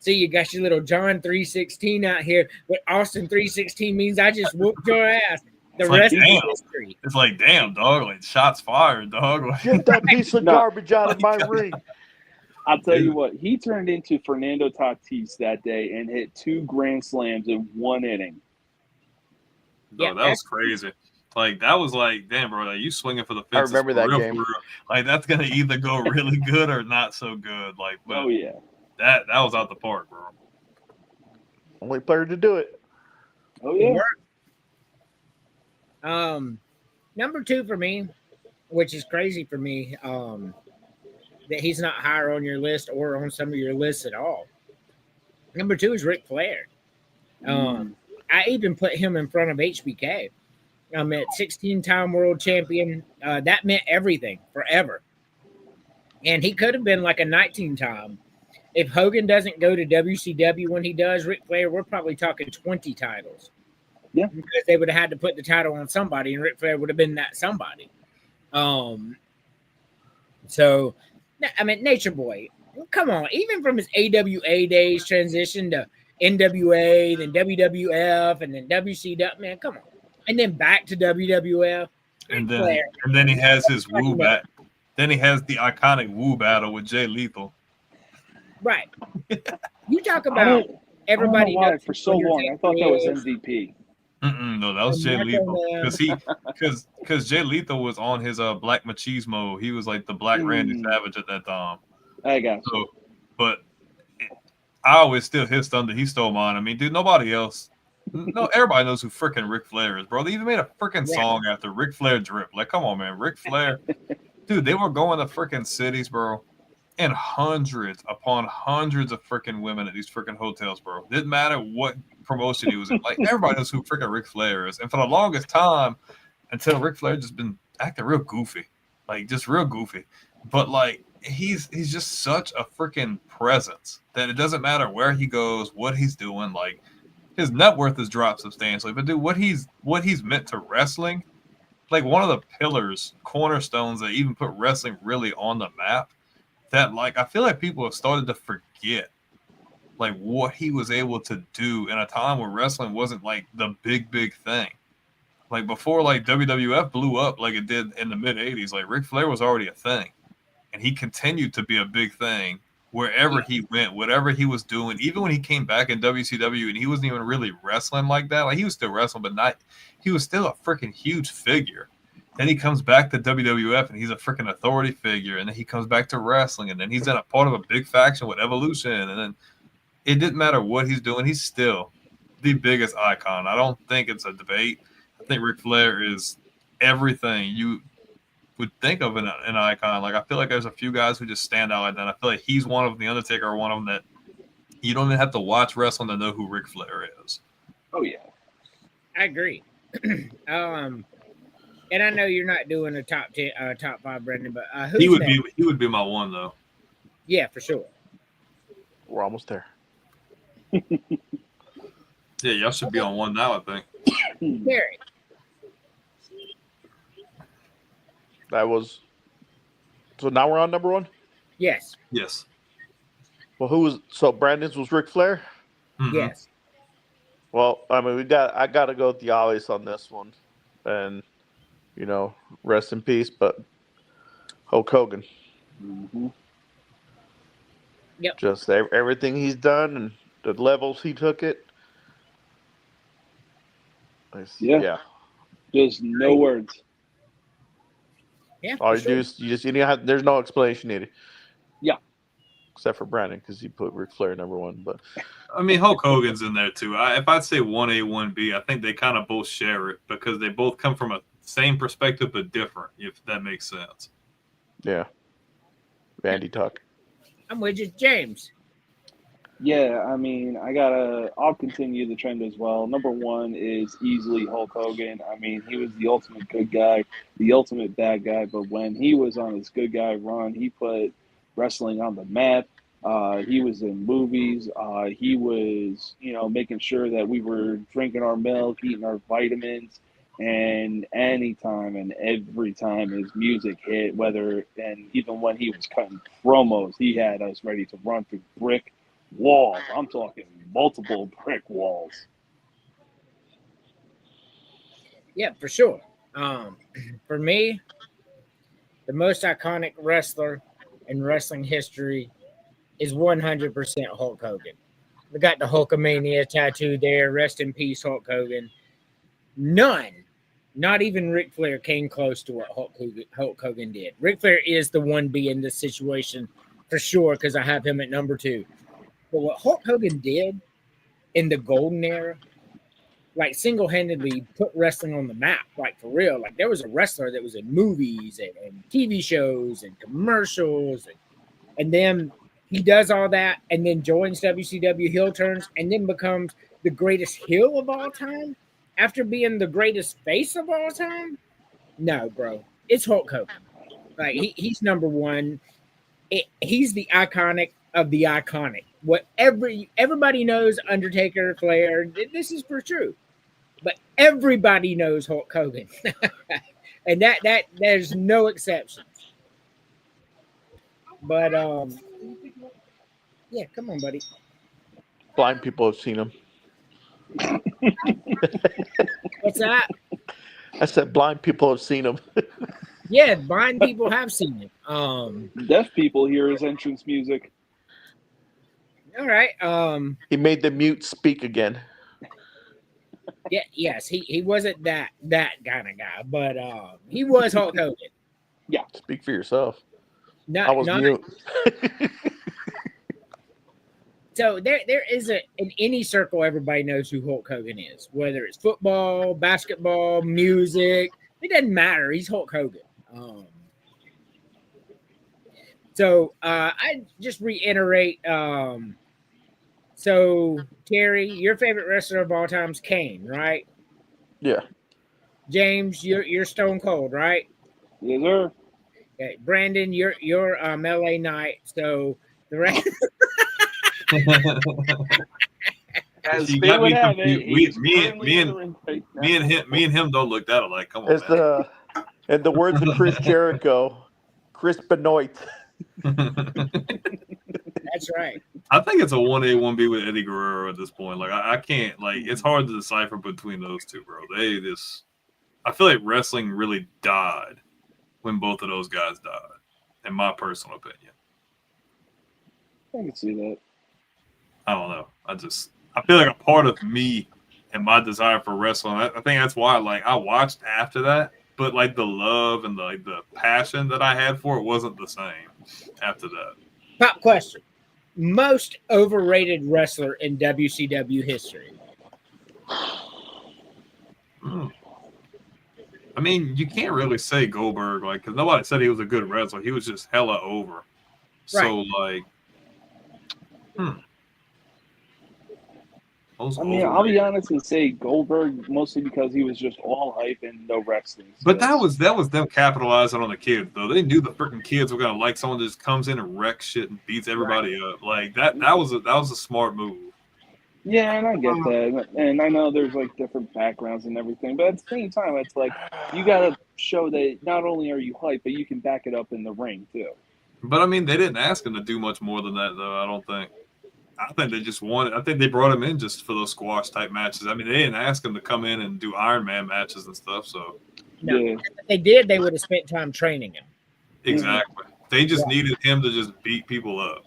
see, you got your little John 3:16 out here, but Austin 3:16 means I just whooped your ass. The rest is history. It's like, damn, dog, like shots fired, dog. Get that piece of garbage out of my ring. I'll tell you what, he turned into Fernando Tatis that day and hit 2 grand slams in 1 inning. No, that was crazy. Like, that was like, damn, bro, like, you swinging for the fences. I remember that game. Like, that's going to either go really good or not so good. Like, but oh, yeah. That was out the park, bro. Only player to do it. Oh, yeah. Number 2 for me, which is crazy for me, that he's not higher on your list or on some of your lists at all. Number 2 is Ric Flair. I even put him in front of HBK. At 16-time world champion. That meant everything forever. And he could have been like a 19-time. if Hogan doesn't go to WCW when he does, Ric Flair, we're probably talking 20 titles. Yeah. Because they would have had to put the title on somebody, and Ric Flair would have been that somebody. So, I mean, Nature Boy, come on. Even from his AWA days, transition to NWA, then WWF, and then WCW, man, come on. And then back to WWF. And Ric Flair. then he has his woo bat. Then he has the iconic woo battle with Jay Lethal. Right. You talk about everybody. I don't know why for so long I thought that was MVP. No, that was Jay Lethal because Jay Lethal was on his Black Machismo. He was like the Black Randy Savage at that time. I got you. But I always steal his thunder. He stole mine. I mean, dude, nobody else. No, everybody knows who freaking Ric Flair is, bro. They even made a freaking song after Ric Flair drip. Like, come on, man, Ric Flair, dude. They were going to freaking cities, bro, and hundreds upon hundreds of freaking women at these freaking hotels, bro. Didn't matter what promotion he was in. Like, everybody knows who freaking Ric Flair is. And for the longest time, until Ric Flair just been acting real goofy, like just real goofy. But like he's just such a freaking presence that it doesn't matter where he goes, what he's doing. Like his net worth has dropped substantially, but dude, what he's meant to wrestling, like one of the pillars, cornerstones that even put wrestling really on the map. That like I feel like people have started to forget like what he was able to do in a time where wrestling wasn't like the big thing. Like before like WWF blew up like it did in the mid 80s, like Ric Flair was already a thing. And he continued to be a big thing wherever he went, whatever he was doing. Even when he came back in WCW and he wasn't even really wrestling like that. Like he was still wrestling, but he was still a freaking huge figure. Then he comes back to WWF and he's a freaking authority figure. And then he comes back to wrestling and then he's in a part of a big faction with Evolution. And then it didn't matter what he's doing. He's still the biggest icon. I don't think it's a debate. I think Ric Flair is everything you would think of an icon. Like I feel like there's a few guys who just stand out like that. I feel like he's one of them. The Undertaker are one of them that you don't even have to watch wrestling to know who Ric Flair is. Oh yeah, I agree. And I know you're not doing a top 10, top 5, Brendan, but he would be my one though. Yeah, for sure. We're almost there. Yeah, y'all should be on one now, I think. Barry. That was so. Now we're on number one. Yes. Yes. Well, who was so? Brandon's was Ric Flair. Mm-hmm. Yes. Well, I mean, I got to go with the obvious on this one, and you know, rest in peace. But Hulk Hogan. Mm-hmm. Yep. Just everything he's done and the levels he took it. Yeah. There's no words. Yeah. All you do is there's no explanation needed. Yeah. Except for Brandon, because he put Ric Flair number one. But I mean, Hulk Hogan's in there too. If I'd say 1A, 1B, I think they kind of both share it because they both come from a same perspective but different, if that makes sense. Yeah. Andy Tuck. I'm with you, James. Yeah, I mean, I'll continue the trend as well. Number one is easily Hulk Hogan. I mean, he was the ultimate good guy, the ultimate bad guy, but when he was on his good guy run, he put wrestling on the map. He was in movies. He was, making sure that we were drinking our milk, eating our vitamins, and anytime and every time his music hit, and even when he was cutting promos, he had us ready to run through brick walls. I'm talking multiple brick walls. Yeah, for sure. For me, the most iconic wrestler in wrestling history is 100% Hulk Hogan. We got the Hulkamania tattoo there. Rest in peace, Hulk Hogan. None, not even Ric Flair, came close to what Hulk Hogan did. Ric Flair is the 1B in this situation for sure because I have him at number 2. But what Hulk Hogan did in the golden era, like single-handedly put wrestling on the map, like for real. Like there was a wrestler that was in movies and TV shows and commercials. And then he does all that and then joins WCW, heel turns, and then becomes the greatest heel of all time after being the greatest face of all time. No, bro. It's Hulk Hogan. Like he's number one. He's the iconic of the iconic. What everybody knows Undertaker, Flair. This is for true, but everybody knows Hulk Hogan, and that there's no exceptions. But yeah, come on, buddy. Blind people have seen him. What's that? I said blind people have seen him. Yeah, blind people have seen it. Deaf people hear his entrance music. All right. He made the mute speak again. Yeah. Yes. He wasn't that kind of guy, but he was Hulk Hogan. Yeah. Speak for yourself. Not, I was mute. So there isn't in any circle everybody knows who Hulk Hogan is, whether it's football, basketball, music. It doesn't matter. He's Hulk Hogan. So I just reiterate. So Terry, your favorite wrestler of all time is Kane, right? Yeah. James, you're Stone Cold, right? Yes, sir. Okay. Brandon, you're LA Knight. So the rest. You got me confused. Me and him don't look that alike. Come on, It's man. In the words of Chris Jericho, Chris Benoit. That's right. I think it's a 1A, 1B with Eddie Guerrero at this point. Like I can't it's hard to decipher between those two, bro. I feel like wrestling really died when both of those guys died, in my personal opinion. I can see that. I don't know. I feel like a part of me and my desire for wrestling. I think that's why I watched after that, but like the love and the passion that I had for it wasn't the same after that. Pop question. Most overrated wrestler in WCW history. I mean, you can't really say Goldberg, because nobody said he was a good wrestler. He was just hella over. Right. So, I'll be honest and say Goldberg mostly because he was just all hype and no wrestling skills. But that was them capitalizing on the kids, though. They knew the freaking kids were gonna like someone that just comes in and wrecks shit and beats everybody up. Like that was a smart move. Yeah, and I get that, and I know there's different backgrounds and everything, but at the same time, it's you gotta show that not only are you hype, but you can back it up in the ring too. But I mean, they didn't ask him to do much more than that, though. I don't think. I think they just wanted. I think they brought him in just for those squash type matches. I mean, they didn't ask him to come in and do Iron Man matches and stuff. So, no, if they did, they would have spent time training him. Exactly. They just needed him to just beat people up.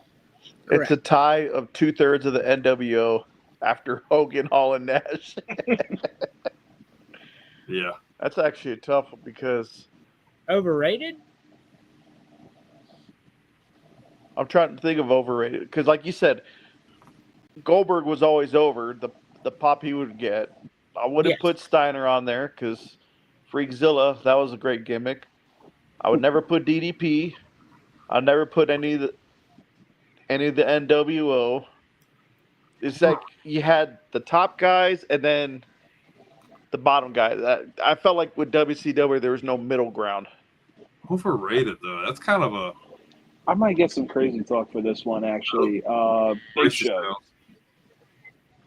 Correct. It's a tie of 2/3 of the NWO after Hogan, Hall, and Nash. Yeah, that's actually a tough one because overrated. I'm trying to think of overrated because, like you said, Goldberg was always over. The pop he would get. I wouldn't put Steiner on there because Freakzilla, that was a great gimmick. I would never put DDP. I'd never put any of the NWO. It's like you had the top guys and then the bottom guys. I felt like with WCW there was no middle ground. Overrated though. That's kind of a. I might get some crazy talk for this one actually. Big Show.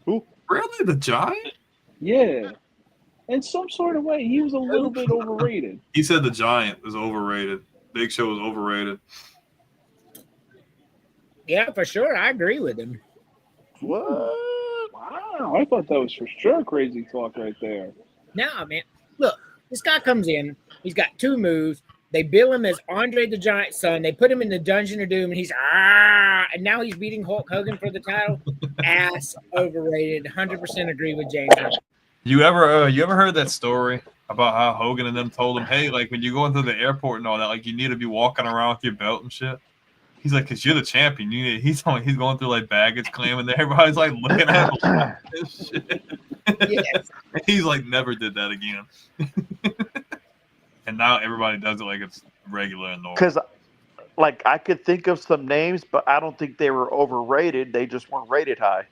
Who? Really, the Giant? Yeah. In some sort of way, he was a little bit overrated. He said the Giant was overrated. Big Show was overrated. Yeah, for sure. I agree with him. What? Wow. I thought that was for sure crazy talk right there. No, man. Look, this guy comes in. He's got two moves. They bill him as Andre the Giant's son. They put him in the Dungeon of Doom, and he's and now he's beating Hulk Hogan for the title. Ass overrated. 100% agree with James. You ever heard that story about how Hogan and them told him, hey, when you go into the airport and all that, you need to be walking around with your belt and shit? He's like, because you're the champion. He's going through baggage claim, and everybody's looking at him and shit. Yes. He's never did that again. And now everybody does it like it's regular and normal. Because, I could think of some names, but I don't think they were overrated. They just weren't rated high.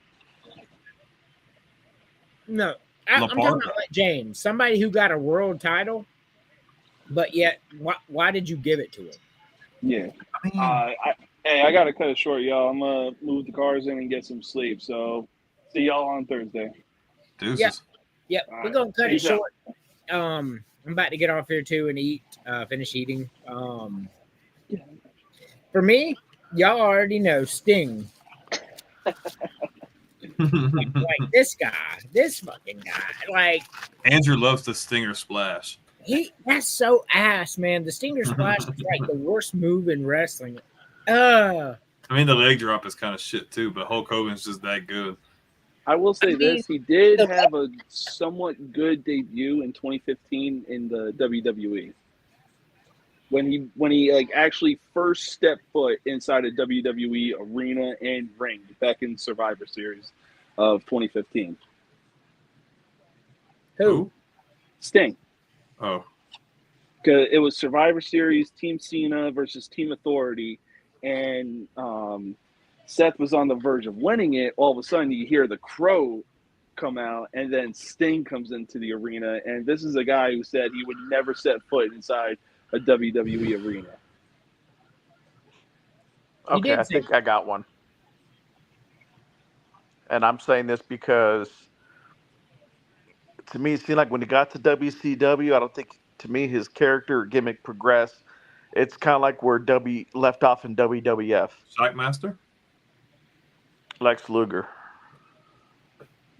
No. I'm talking about James, somebody who got a world title, but yet, why did you give it to him? Yeah. Hey, I gotta cut it short, y'all. I'm gonna move the cars in and get some sleep. So, see y'all on Thursday. Deuces. Yep, All we're right. gonna cut it Peace out. short. I'm about to get off here too and eat, finish eating. For me, y'all already know Sting. Like this guy, this fucking guy. Like Andrew loves the Stinger Splash. that's so ass, man. The Stinger Splash is like the worst move in wrestling. Uh I mean, the leg drop is kind of shit too, but Hulk Hogan's just that good. I will say I mean, this: he did the- have a somewhat good debut in 2015 in the WWE when he like actually first stepped foot inside a WWE arena and ring back in Survivor Series of 2015. who? Sting. Oh, Because it was Survivor Series, Team Cena versus Team Authority, and Seth was on the verge of winning it. All of a sudden, you hear the Crow come out, and then Sting comes into the arena. And this is a guy who said he would never set foot inside a WWE arena. He Okay, did I say think I got one. And I'm saying this because to me, it seemed like when he got to WCW, I don't think, to me, his character or gimmick progressed. It's kind of like where W left off in WWF. Shockmaster? Lex Luger.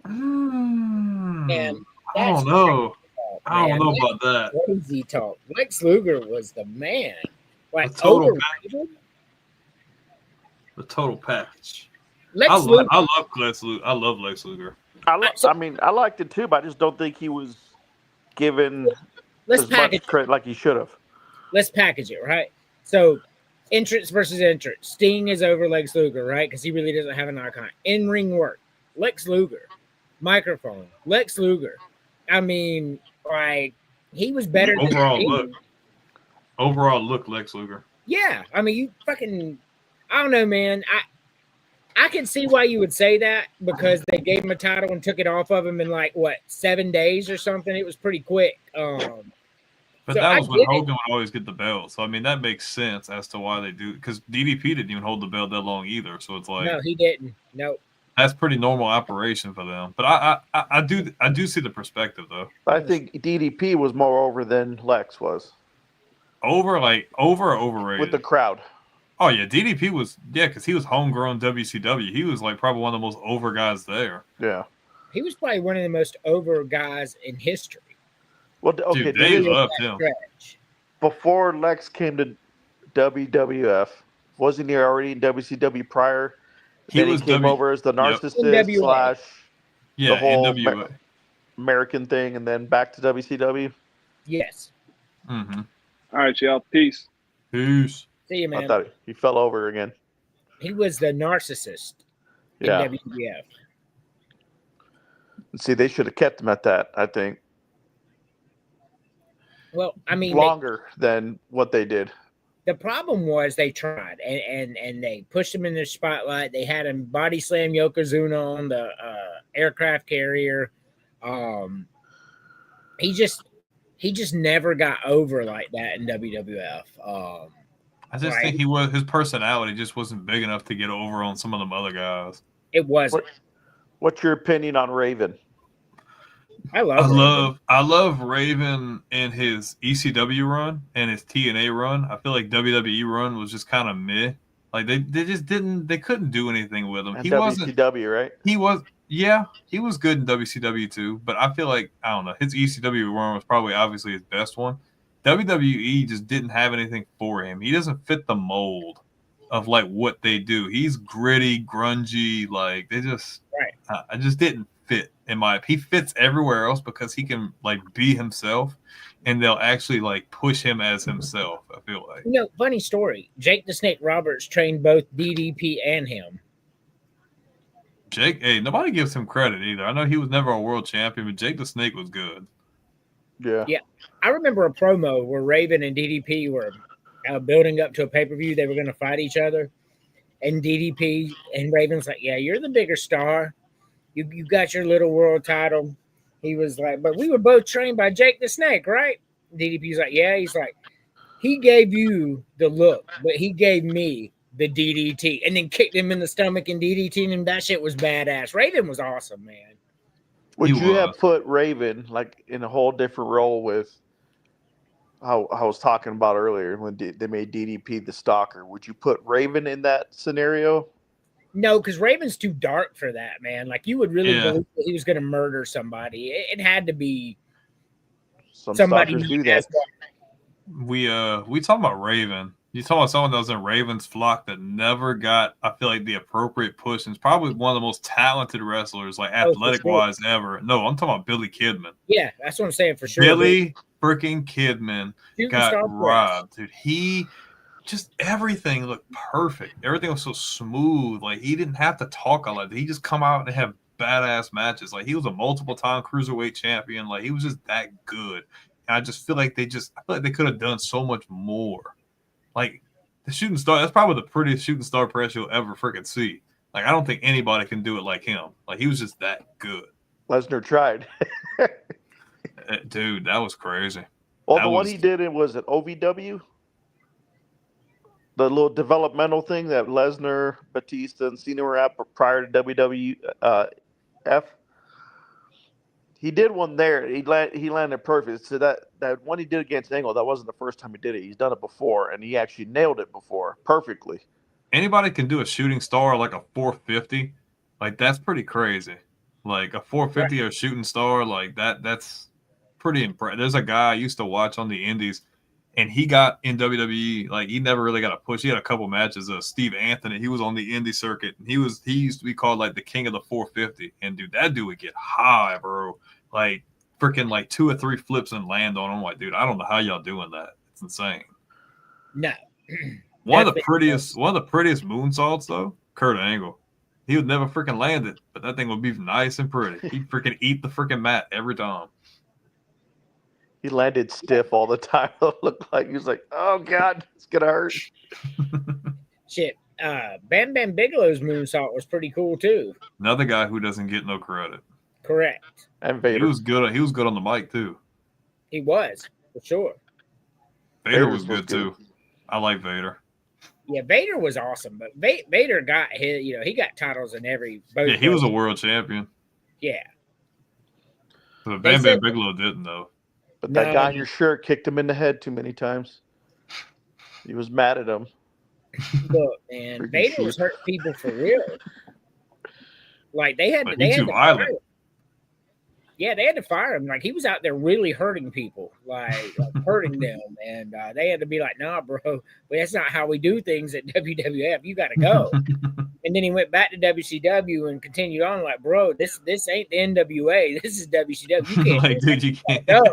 man, I that's don't know. talk, I don't man. know That's about that. crazy talk. Lex Luger was the man. Like The total overrated. The total package. Lex Luger. I love Lex Luger. I love Lex Luger. So- I mean, I liked it too, but I just don't think he was given let's as much package it. credit like he should have. Let's package it, right? So entrance versus entrance. Sting is over Lex Luger, right? Because he really doesn't have an icon. In-ring work. Lex Luger. Microphone. Lex Luger. I mean, like, he was better than Overall Sting. look. Overall look, Lex Luger. Yeah. I mean, you fucking, I don't know, man. I can see why you would say that because they gave him a title and took it off of him in like what 7 days or something. It was pretty quick. But So that I was when get it. Hogan would always get the belt. So I mean that makes sense as to why they do, because DDP didn't even hold the belt that long either. So it's like No, he didn't. No. that's pretty normal operation for them. But I do see the perspective though. I think DDP was more over than Lex was Over or overrated with the crowd. Oh yeah, DDP was because he was homegrown WCW. He was like probably one of the most over guys there. Yeah. He was probably one of the most over guys in history. Well, okay. Dude, they did loved him. Stretch. before Lex came to WWF, wasn't he already in WCW prior? He Then was he came over as the narcissist NWA. / the whole NWA. American thing, and then back to WCW. Yes. Mm-hmm. All right, y'all. Peace. Peace. See you, man. I thought he fell over again. He was the narcissist Yeah. in WWF. See, they should have kept him at that. I think Well, I mean, longer than what they did. the problem was they tried and they pushed him in the spotlight. They had him body slam Yokozuna on the aircraft carrier. He just never got over like that in WWF. I just think his personality just wasn't big enough to get over on some of them other guys. It wasn't. What's your opinion on Raven? I love Raven in his ECW run and his TNA run. I feel like WWE run was just kind of meh. Like they just they couldn't do anything with him. And He WCW, right? he was good in WCW too, but I feel like I don't know, his ECW run was probably obviously his best one. WWE just didn't have anything for him. He doesn't fit the mold of like what they do. He's gritty, grungy, like they just I just didn't fit in my. He fits everywhere else because he can like be himself, and they'll actually like push him as himself. I feel like. You know, funny story. Jake the Snake Roberts trained both DDP and him. Jake, hey, nobody gives him credit either. I know he was never a world champion, but Jake the Snake was good. Yeah. I remember a promo where Raven and DDP were building up to a pay-per-view. They were going to fight each other. And DDP and Raven's like, yeah, you're the bigger star. You got your little world title. He was like, but we were both trained by Jake the Snake, right? DDP's like, yeah. He's like, he gave you the look, but he gave me the DDT and then kicked him in the stomach and DDT him. That shit was badass. Raven was awesome, man. Would He you have was. put Raven like in a whole different role with how I was talking about earlier when they made DDP the stalker? Would you put Raven in that scenario? No, because Raven's too dark for that, man. Like you would really Yeah. believe that he was going to murder somebody. It had to be Some somebody stalkers do not that. as dark. We talking about Raven. You talking about someone that was in Raven's flock that never got, I feel like, the appropriate push, and is probably one of the most talented wrestlers, like Oh, for athletic sure. wise ever. No, I'm talking about Billy Kidman. Yeah, that's what I'm saying for sure. Billy freaking Kidman Shooting got star robbed, dude. He just everything looked perfect. Everything was so smooth. Like he didn't have to talk a lot. He just come out and have badass matches. Like he was a multiple-time cruiserweight champion. Like he was just that good. And I just feel like I feel like they could have done so much more. Like the shooting star, that's probably the prettiest shooting star press you'll ever freaking see. Like I don't think anybody can do it like him. Like he was just that good. Lesnar tried. Dude, that was crazy. Well, That the one was- he did it was at OVW. The little developmental thing that Lesnar, Batista, and Cena were at prior to WWF. He did one there. He landed perfect. So that one he did against Angle, that wasn't the first time he did it. He's done it before, and he actually nailed it before perfectly. Anybody can do a shooting star like a 450. Like that's pretty crazy. Like a 450 or shooting star like that's pretty impressive. There's a guy I used to watch on the indies, and he got in WWE. Like he never really got a push. He had a couple matches. Steve Anthony, he was on the indie circuit. And he used to be called like the king of the 450. And dude, that dude would get high, bro. Like freaking like 2 or 3 flips and land on him. I'm like, dude, I don't know how y'all doing that. It's insane. No. One of the prettiest moonsaults though, Kurt Angle. He would never freaking land it, but that thing would be nice and pretty. He'd freaking eat the freaking mat every time. He landed stiff all the time. It looked like he was like, "Oh God, it's gonna hurt." Shit. Bam Bam Bigelow's moonsault was pretty cool too. Another guy who doesn't get no credit. Correct. And He Vader. was good. He was good on the mic too. He was for sure. Vader was good too. I like Vader. Yeah, Vader was awesome, but Vader got his. He got titles in every. Both Yeah, he was a places. world champion. Yeah. But They Bam said- Bam Bigelow didn't though. But that No. guy in your shirt kicked him in the head too many times. He was mad at him. Look, man, Freaking Vader was shit. hurting people for real. Like they had But they he's had too to fire him. violent. Yeah, they had to fire him. Like he was out there really hurting people, like hurting them, and they had to be like, "Nah, bro, well, that's not how we do things at WWF. You got to go." And then he went back to WCW and continued on, like, "Bro, this ain't the NWA. This is WCW. You can't Like, dude, you can't. go."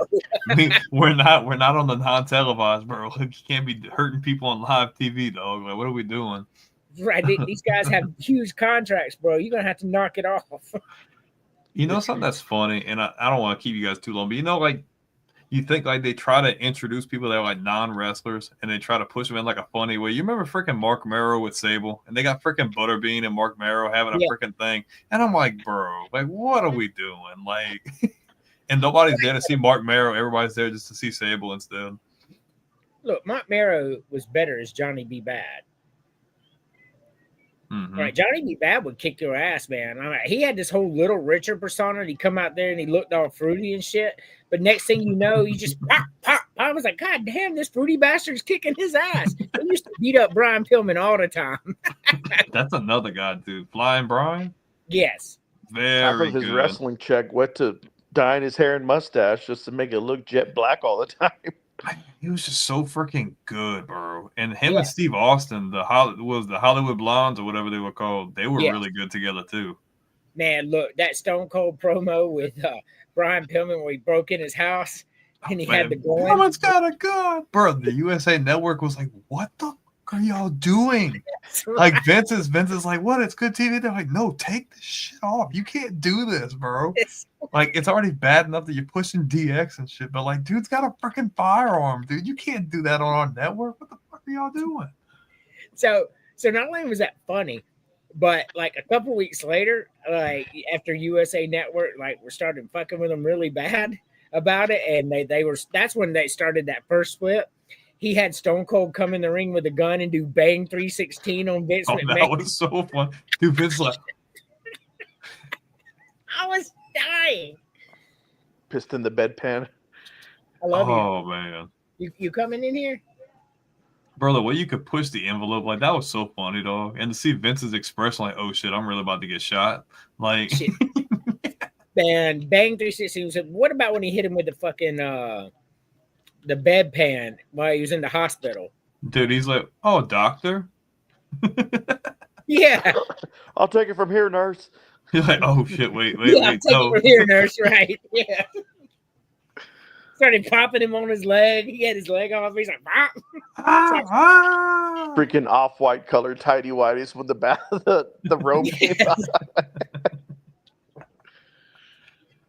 We're not on the non-televised, bro. You can't be hurting people on live TV, dog. Like, what are we doing? Right? These guys have huge contracts, bro. You're gonna have to knock it off. You know something that's funny, and I don't want to keep you guys too long, but like you think like they try to introduce people that are like non-wrestlers and they try to push them in like a funny way. You remember freaking Mark Merrow with Sable, and they got freaking Butterbean and Mark Merrow having a freaking thing, and I'm like, bro, like what are we doing? Like, and nobody's there to see Mark Merrow. Everybody's there just to see Sable instead. Look, Mark Merrow was better as Johnny B. Bad. Mm-hmm. Right, Johnny B. Bad would kick your ass, man. I mean, he had this whole Little Richard persona. And he'd come out there and he looked all fruity and shit. But next thing you know, he just pop, pop. I was like, God damn, this fruity bastard's kicking his ass. He used to beat up Brian Pillman all the time. That's another guy, dude. Flying Brian, Yes. Half very of his good. wrestling check went to dyeing his hair and mustache just to make it look jet black all the time. He was just so freaking good, bro. And him Yeah. and Steve Austin, the Hollywood Blondes or whatever they were called, they were Yeah. really good together too. Man, look, that Stone Cold promo with Brian Pillman where he broke in his house and he had the gun. Someone's got a gun, bro. The USA Network was like, "What the fuck are y'all doing?" Like Vince is like, "What? It's good TV." They're like, "No, take this shit off. You can't do this, bro." Like it's already bad enough that you're pushing DX and shit, but like, dude's got a freaking firearm, dude. You can't do that on our network. What the fuck are y'all doing? So not only was that funny, but like a couple weeks later, like after USA Network, like we're starting fucking with them really bad about it, and that's when they started that first split. he had Stone Cold come in the ring with a gun and do bang 316 on Vince Oh, McMahon. that was so fun. Dude, Vince like, I was dying. Pissed in the bedpan. I love oh man, you coming in here? bro, the way you could push the envelope, like that was so funny, dog. And to see Vince's expression, like, oh shit, I'm really about to get shot. Like, Shit. Man, bang 316 said, what about when he hit him with the fucking the bedpan while he was in the hospital? dude, he's like, oh, doctor. Yeah. I'll take it from here, nurse. You're like, oh shit, wait, Yeah, wait, take no. it from here, nurse, right? Yeah. Started popping him on his leg. He had his leg off. He's like, Freaking off-white colored tidy whities when the robe came out.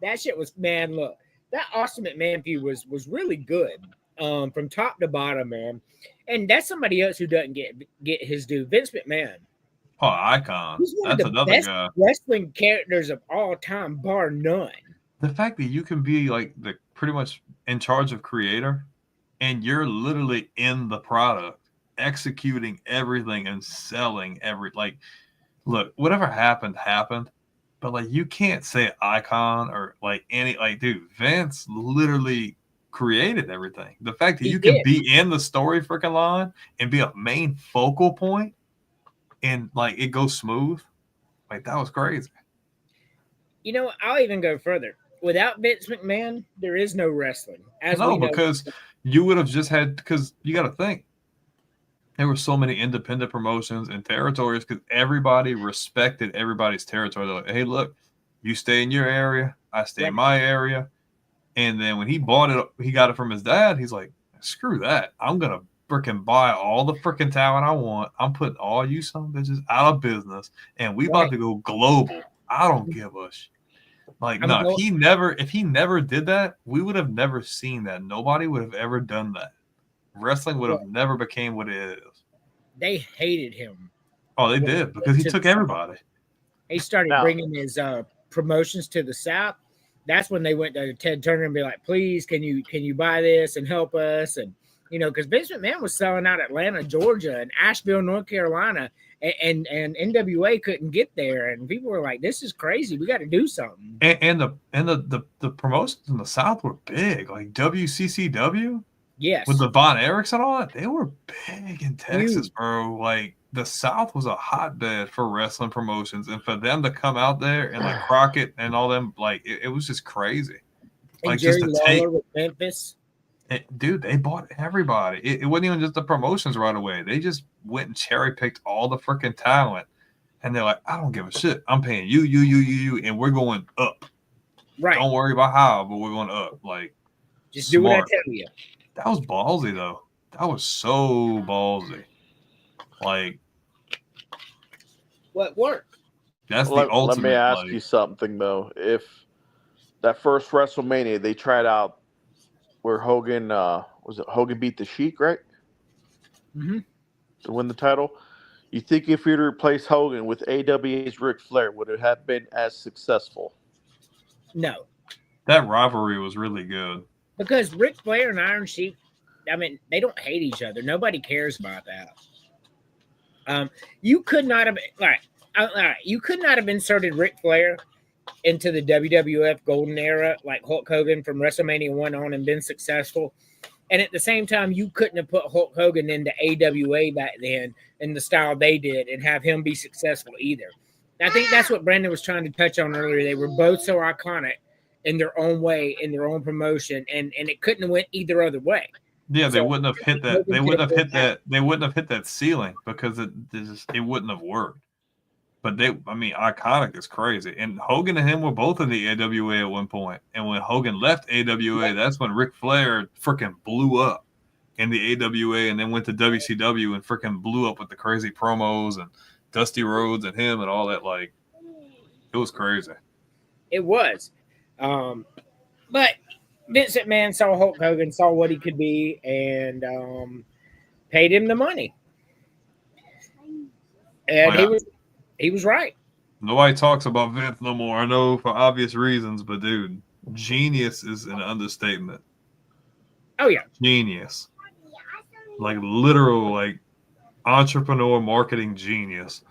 that shit was, man, look, that Austin McMahon feud was really good from top to bottom, man. And that's somebody else who doesn't get his due. Vince McMahon. Oh, icon. He's one That's of the another best guy. wrestling characters of all time, bar none. The fact that you can be like the pretty much in charge of creator and you're literally in the product, executing everything and selling like, look, whatever happened, but like you can't say icon or like any, like, dude, Vince literally created everything. The fact that you can be in the story freaking line and be a main focal point and like it goes smooth, like that was crazy. You know, I'll even go further. Without Vince McMahon, there is no wrestling. Because you would have just had, because you got to think, there were so many independent promotions and territories because everybody respected everybody's territory. They're like, hey, look, you stay in your area, I stay in my area. And then when he bought it, he got it from his dad. He's like, screw that. I'm going to freaking buy all the freaking talent I want. I'm putting all you some bitches out of business. And we about to go global. I don't give a shit. Like, no, if he never did that, we would have never seen that. Nobody would have ever done that. Wrestling would have never became what it is. They hated him. Oh, they did, because he took everybody. He started bringing his promotions to the South. That's when they went to Ted Turner and be like, please, can you buy this and help us? And, you know, because Vince McMahon was selling out Atlanta, Georgia, and Asheville, North Carolina, and NWA couldn't get there. And people were like, this is crazy. We got to do something. And the promotions in the South were big, like WCCW. Yes. With the Von Erichs and all that, they were big in Texas, bro. Like, the South was a hotbed for wrestling promotions. And for them to come out there and, like, Crockett and all them, like, it was just crazy. And like, Jerry just to Lawler with Memphis. Dude, they bought everybody. It wasn't even just the promotions right away. They just went and cherry-picked all the freaking talent. And they're like, I don't give a shit. I'm paying you, and we're going up. Right. Don't worry about how, but we're going up. Like, just do what I tell you. That was ballsy, though. That was so ballsy. Like, what worked? That's the ultimate. Let me ask you something, though. If that first WrestleMania, they tried out where Hogan, Hogan beat the Sheik, right? Mm-hmm. To win the title. You think if you'd replace Hogan with AWA's Ric Flair, would it have been as successful? No. That rivalry was really good. Because Ric Flair and Iron Sheik, I mean, they don't hate each other. Nobody cares about that. You could not have you could not have inserted Ric Flair into the WWF golden era like Hulk Hogan from WrestleMania 1 on and been successful. And at the same time, you couldn't have put Hulk Hogan into AWA back then in the style they did and have him be successful either. I think that's what Brandon was trying to touch on earlier. They were both so iconic in their own way, in their own promotion, and it couldn't have went either other way. Yeah, they wouldn't have hit that. They wouldn't have hit that. They wouldn't have hit that ceiling because it wouldn't have worked. But iconic is crazy. And Hogan and him were both in the AWA at one point. And when Hogan left AWA, that's when Ric Flair freaking blew up in the AWA and then went to WCW and freaking blew up with the crazy promos and Dusty Rhodes and him and all that. Like, it was crazy. It was. But Vince McMahon saw Hulk Hogan, saw what he could be, and paid him the money. And he was right. Nobody talks about Vince no more. I know for obvious reasons, but dude, genius is an understatement. Oh yeah, genius. like literal like entrepreneur marketing genius.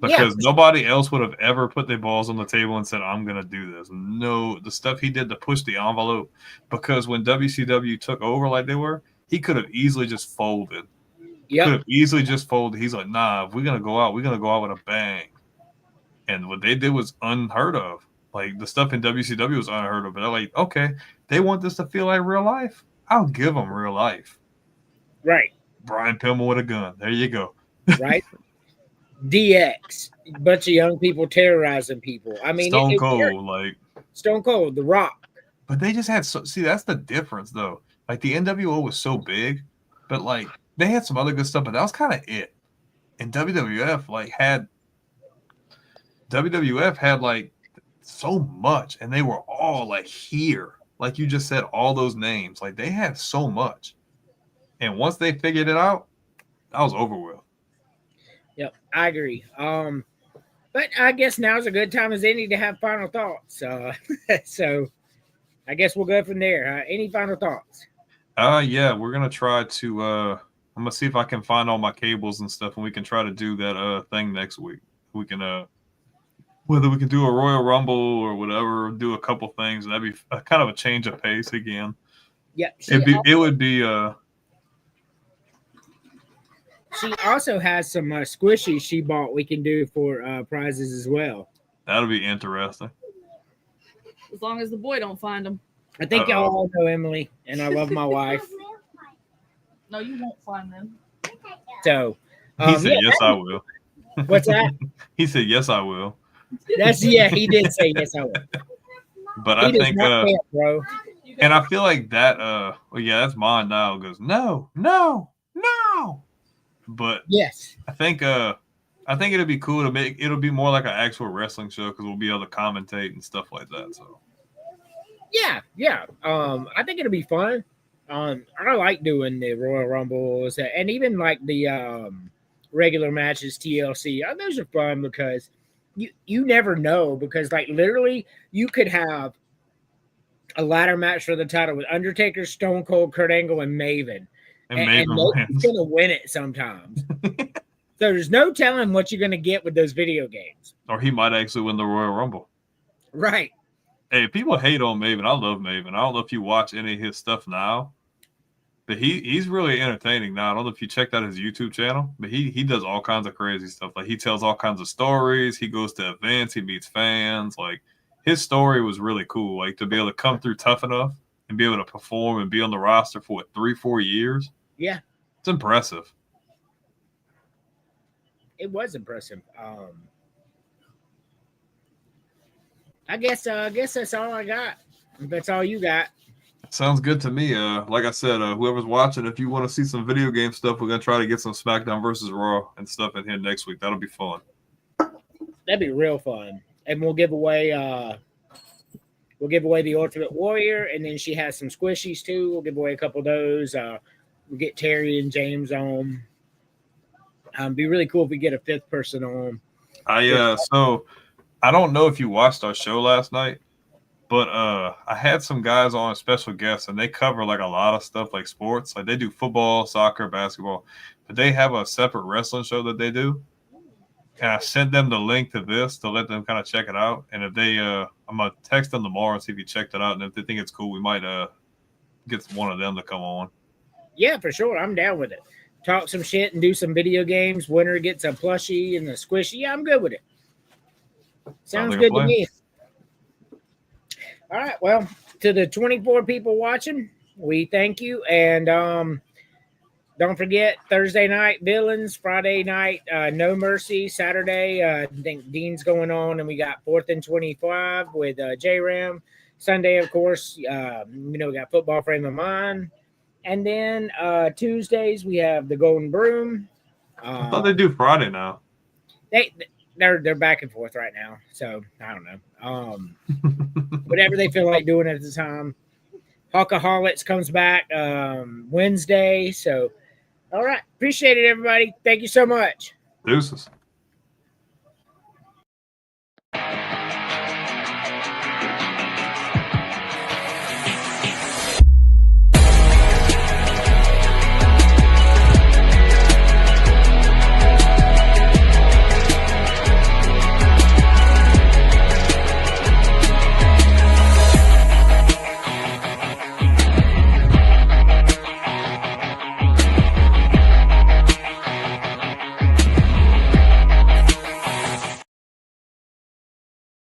Because nobody else would have ever put their balls on the table and said, I'm going to do this. No, the stuff he did to push the envelope. Because when WCW took over like they were, he could have easily just folded. Yep. Could have easily just folded. He's like, nah, if we're going to go out, we're going to go out with a bang. And what they did was unheard of. Like, the stuff in WCW was unheard of. But they're like, okay, they want this to feel like real life. I'll give them real life. Right. Brian Pillman with a gun. There you go. Right. DX, bunch of young people terrorizing people. I mean, Stone Cold, like Stone Cold, The Rock. But they just had see, that's the difference though. Like the NWO was so big, but like they had some other good stuff, but that was kind of it. And WWF had like so much, and they were all like here. Like you just said, all those names. Like they had so much. And once they figured it out, I was over with. Yep, I agree. But I guess now's a good time as any to have final thoughts. So I guess we'll go from there. Any final thoughts? Yeah, we're gonna try to. I'm gonna see if I can find all my cables and stuff, and we can try to do that thing next week. We can whether we can do a Royal Rumble or whatever, do a couple things. That'd be kind of a change of pace again. Yeah, it would be. She also has some squishies she bought we can do for prizes as well. That'll be interesting. As long as the boy don't find them. I think y'all all know Emily, and I love my wife. No, you won't find them. So he said, "Yes, I will." What's that? He said, "Yes, I will." He did say yes, I will. But I think, bro. And I feel like that. Well, yeah, that's mine now. It goes no. But yes, I think it'd be cool to make. It'll be more like an actual wrestling show because we'll be able to commentate and stuff like that. So. Yeah. I think it'll be fun. I like doing the Royal Rumbles and even like the regular matches, TLC. Those are fun because you never know, because like literally you could have a ladder match for the title with Undertaker, Stone Cold, Kurt Angle, and Maven. And Maven's going to win it sometimes. So there's no telling what you're going to get with those video games. Or he might actually win the Royal Rumble. Right. Hey, people hate on Maven. I love Maven. I don't know if you watch any of his stuff now, but he's really entertaining now. I don't know if you checked out his YouTube channel, but he does all kinds of crazy stuff. Like he tells all kinds of stories. He goes to events. He meets fans. Like his story was really cool. Like to be able to come through tough enough and be able to perform and be on the roster for 3-4 years. Yeah. It's impressive. It was impressive. I guess that's all I got. If that's all you got. Sounds good to me. Like I said, whoever's watching, if you want to see some video game stuff, we're gonna try to get some SmackDown versus Raw and stuff in here next week. That'll be fun. That'd be real fun. And we'll give away the Ultimate Warrior, and then she has some squishies too. We'll give away a couple of those. We'll get Terry and James on. Be really cool if we get a fifth person on. So I don't know if you watched our show last night, but I had some guys on, special guests, and they cover like a lot of stuff like sports. Like they do football, soccer, basketball, but they have a separate wrestling show that they do. And I sent them the link to this to let them kind of check it out. And if they, I'm gonna text them tomorrow and see if you checked it out. And if they think it's cool, we might get one of them to come on. Yeah, for sure. I'm down with it. Talk some shit and do some video games. Winner gets a plushie and a squishy. Yeah, I'm good with it. Sounds good to me. All right. Well, to the 24 people watching, we thank you. And don't forget, Thursday night, Villains. Friday night, No Mercy. Saturday, I think Dean's going on. And we got 4th and 25 with J-Ram. Sunday, of course, we got Football Frame of Mind. And then Tuesdays we have the Golden Broom. I thought they do Friday now. They're back and forth right now, so I don't know. Whatever they feel like doing at the time. Hawkaholics comes back Wednesday. So, all right, appreciate it, everybody. Thank you so much. Deuces.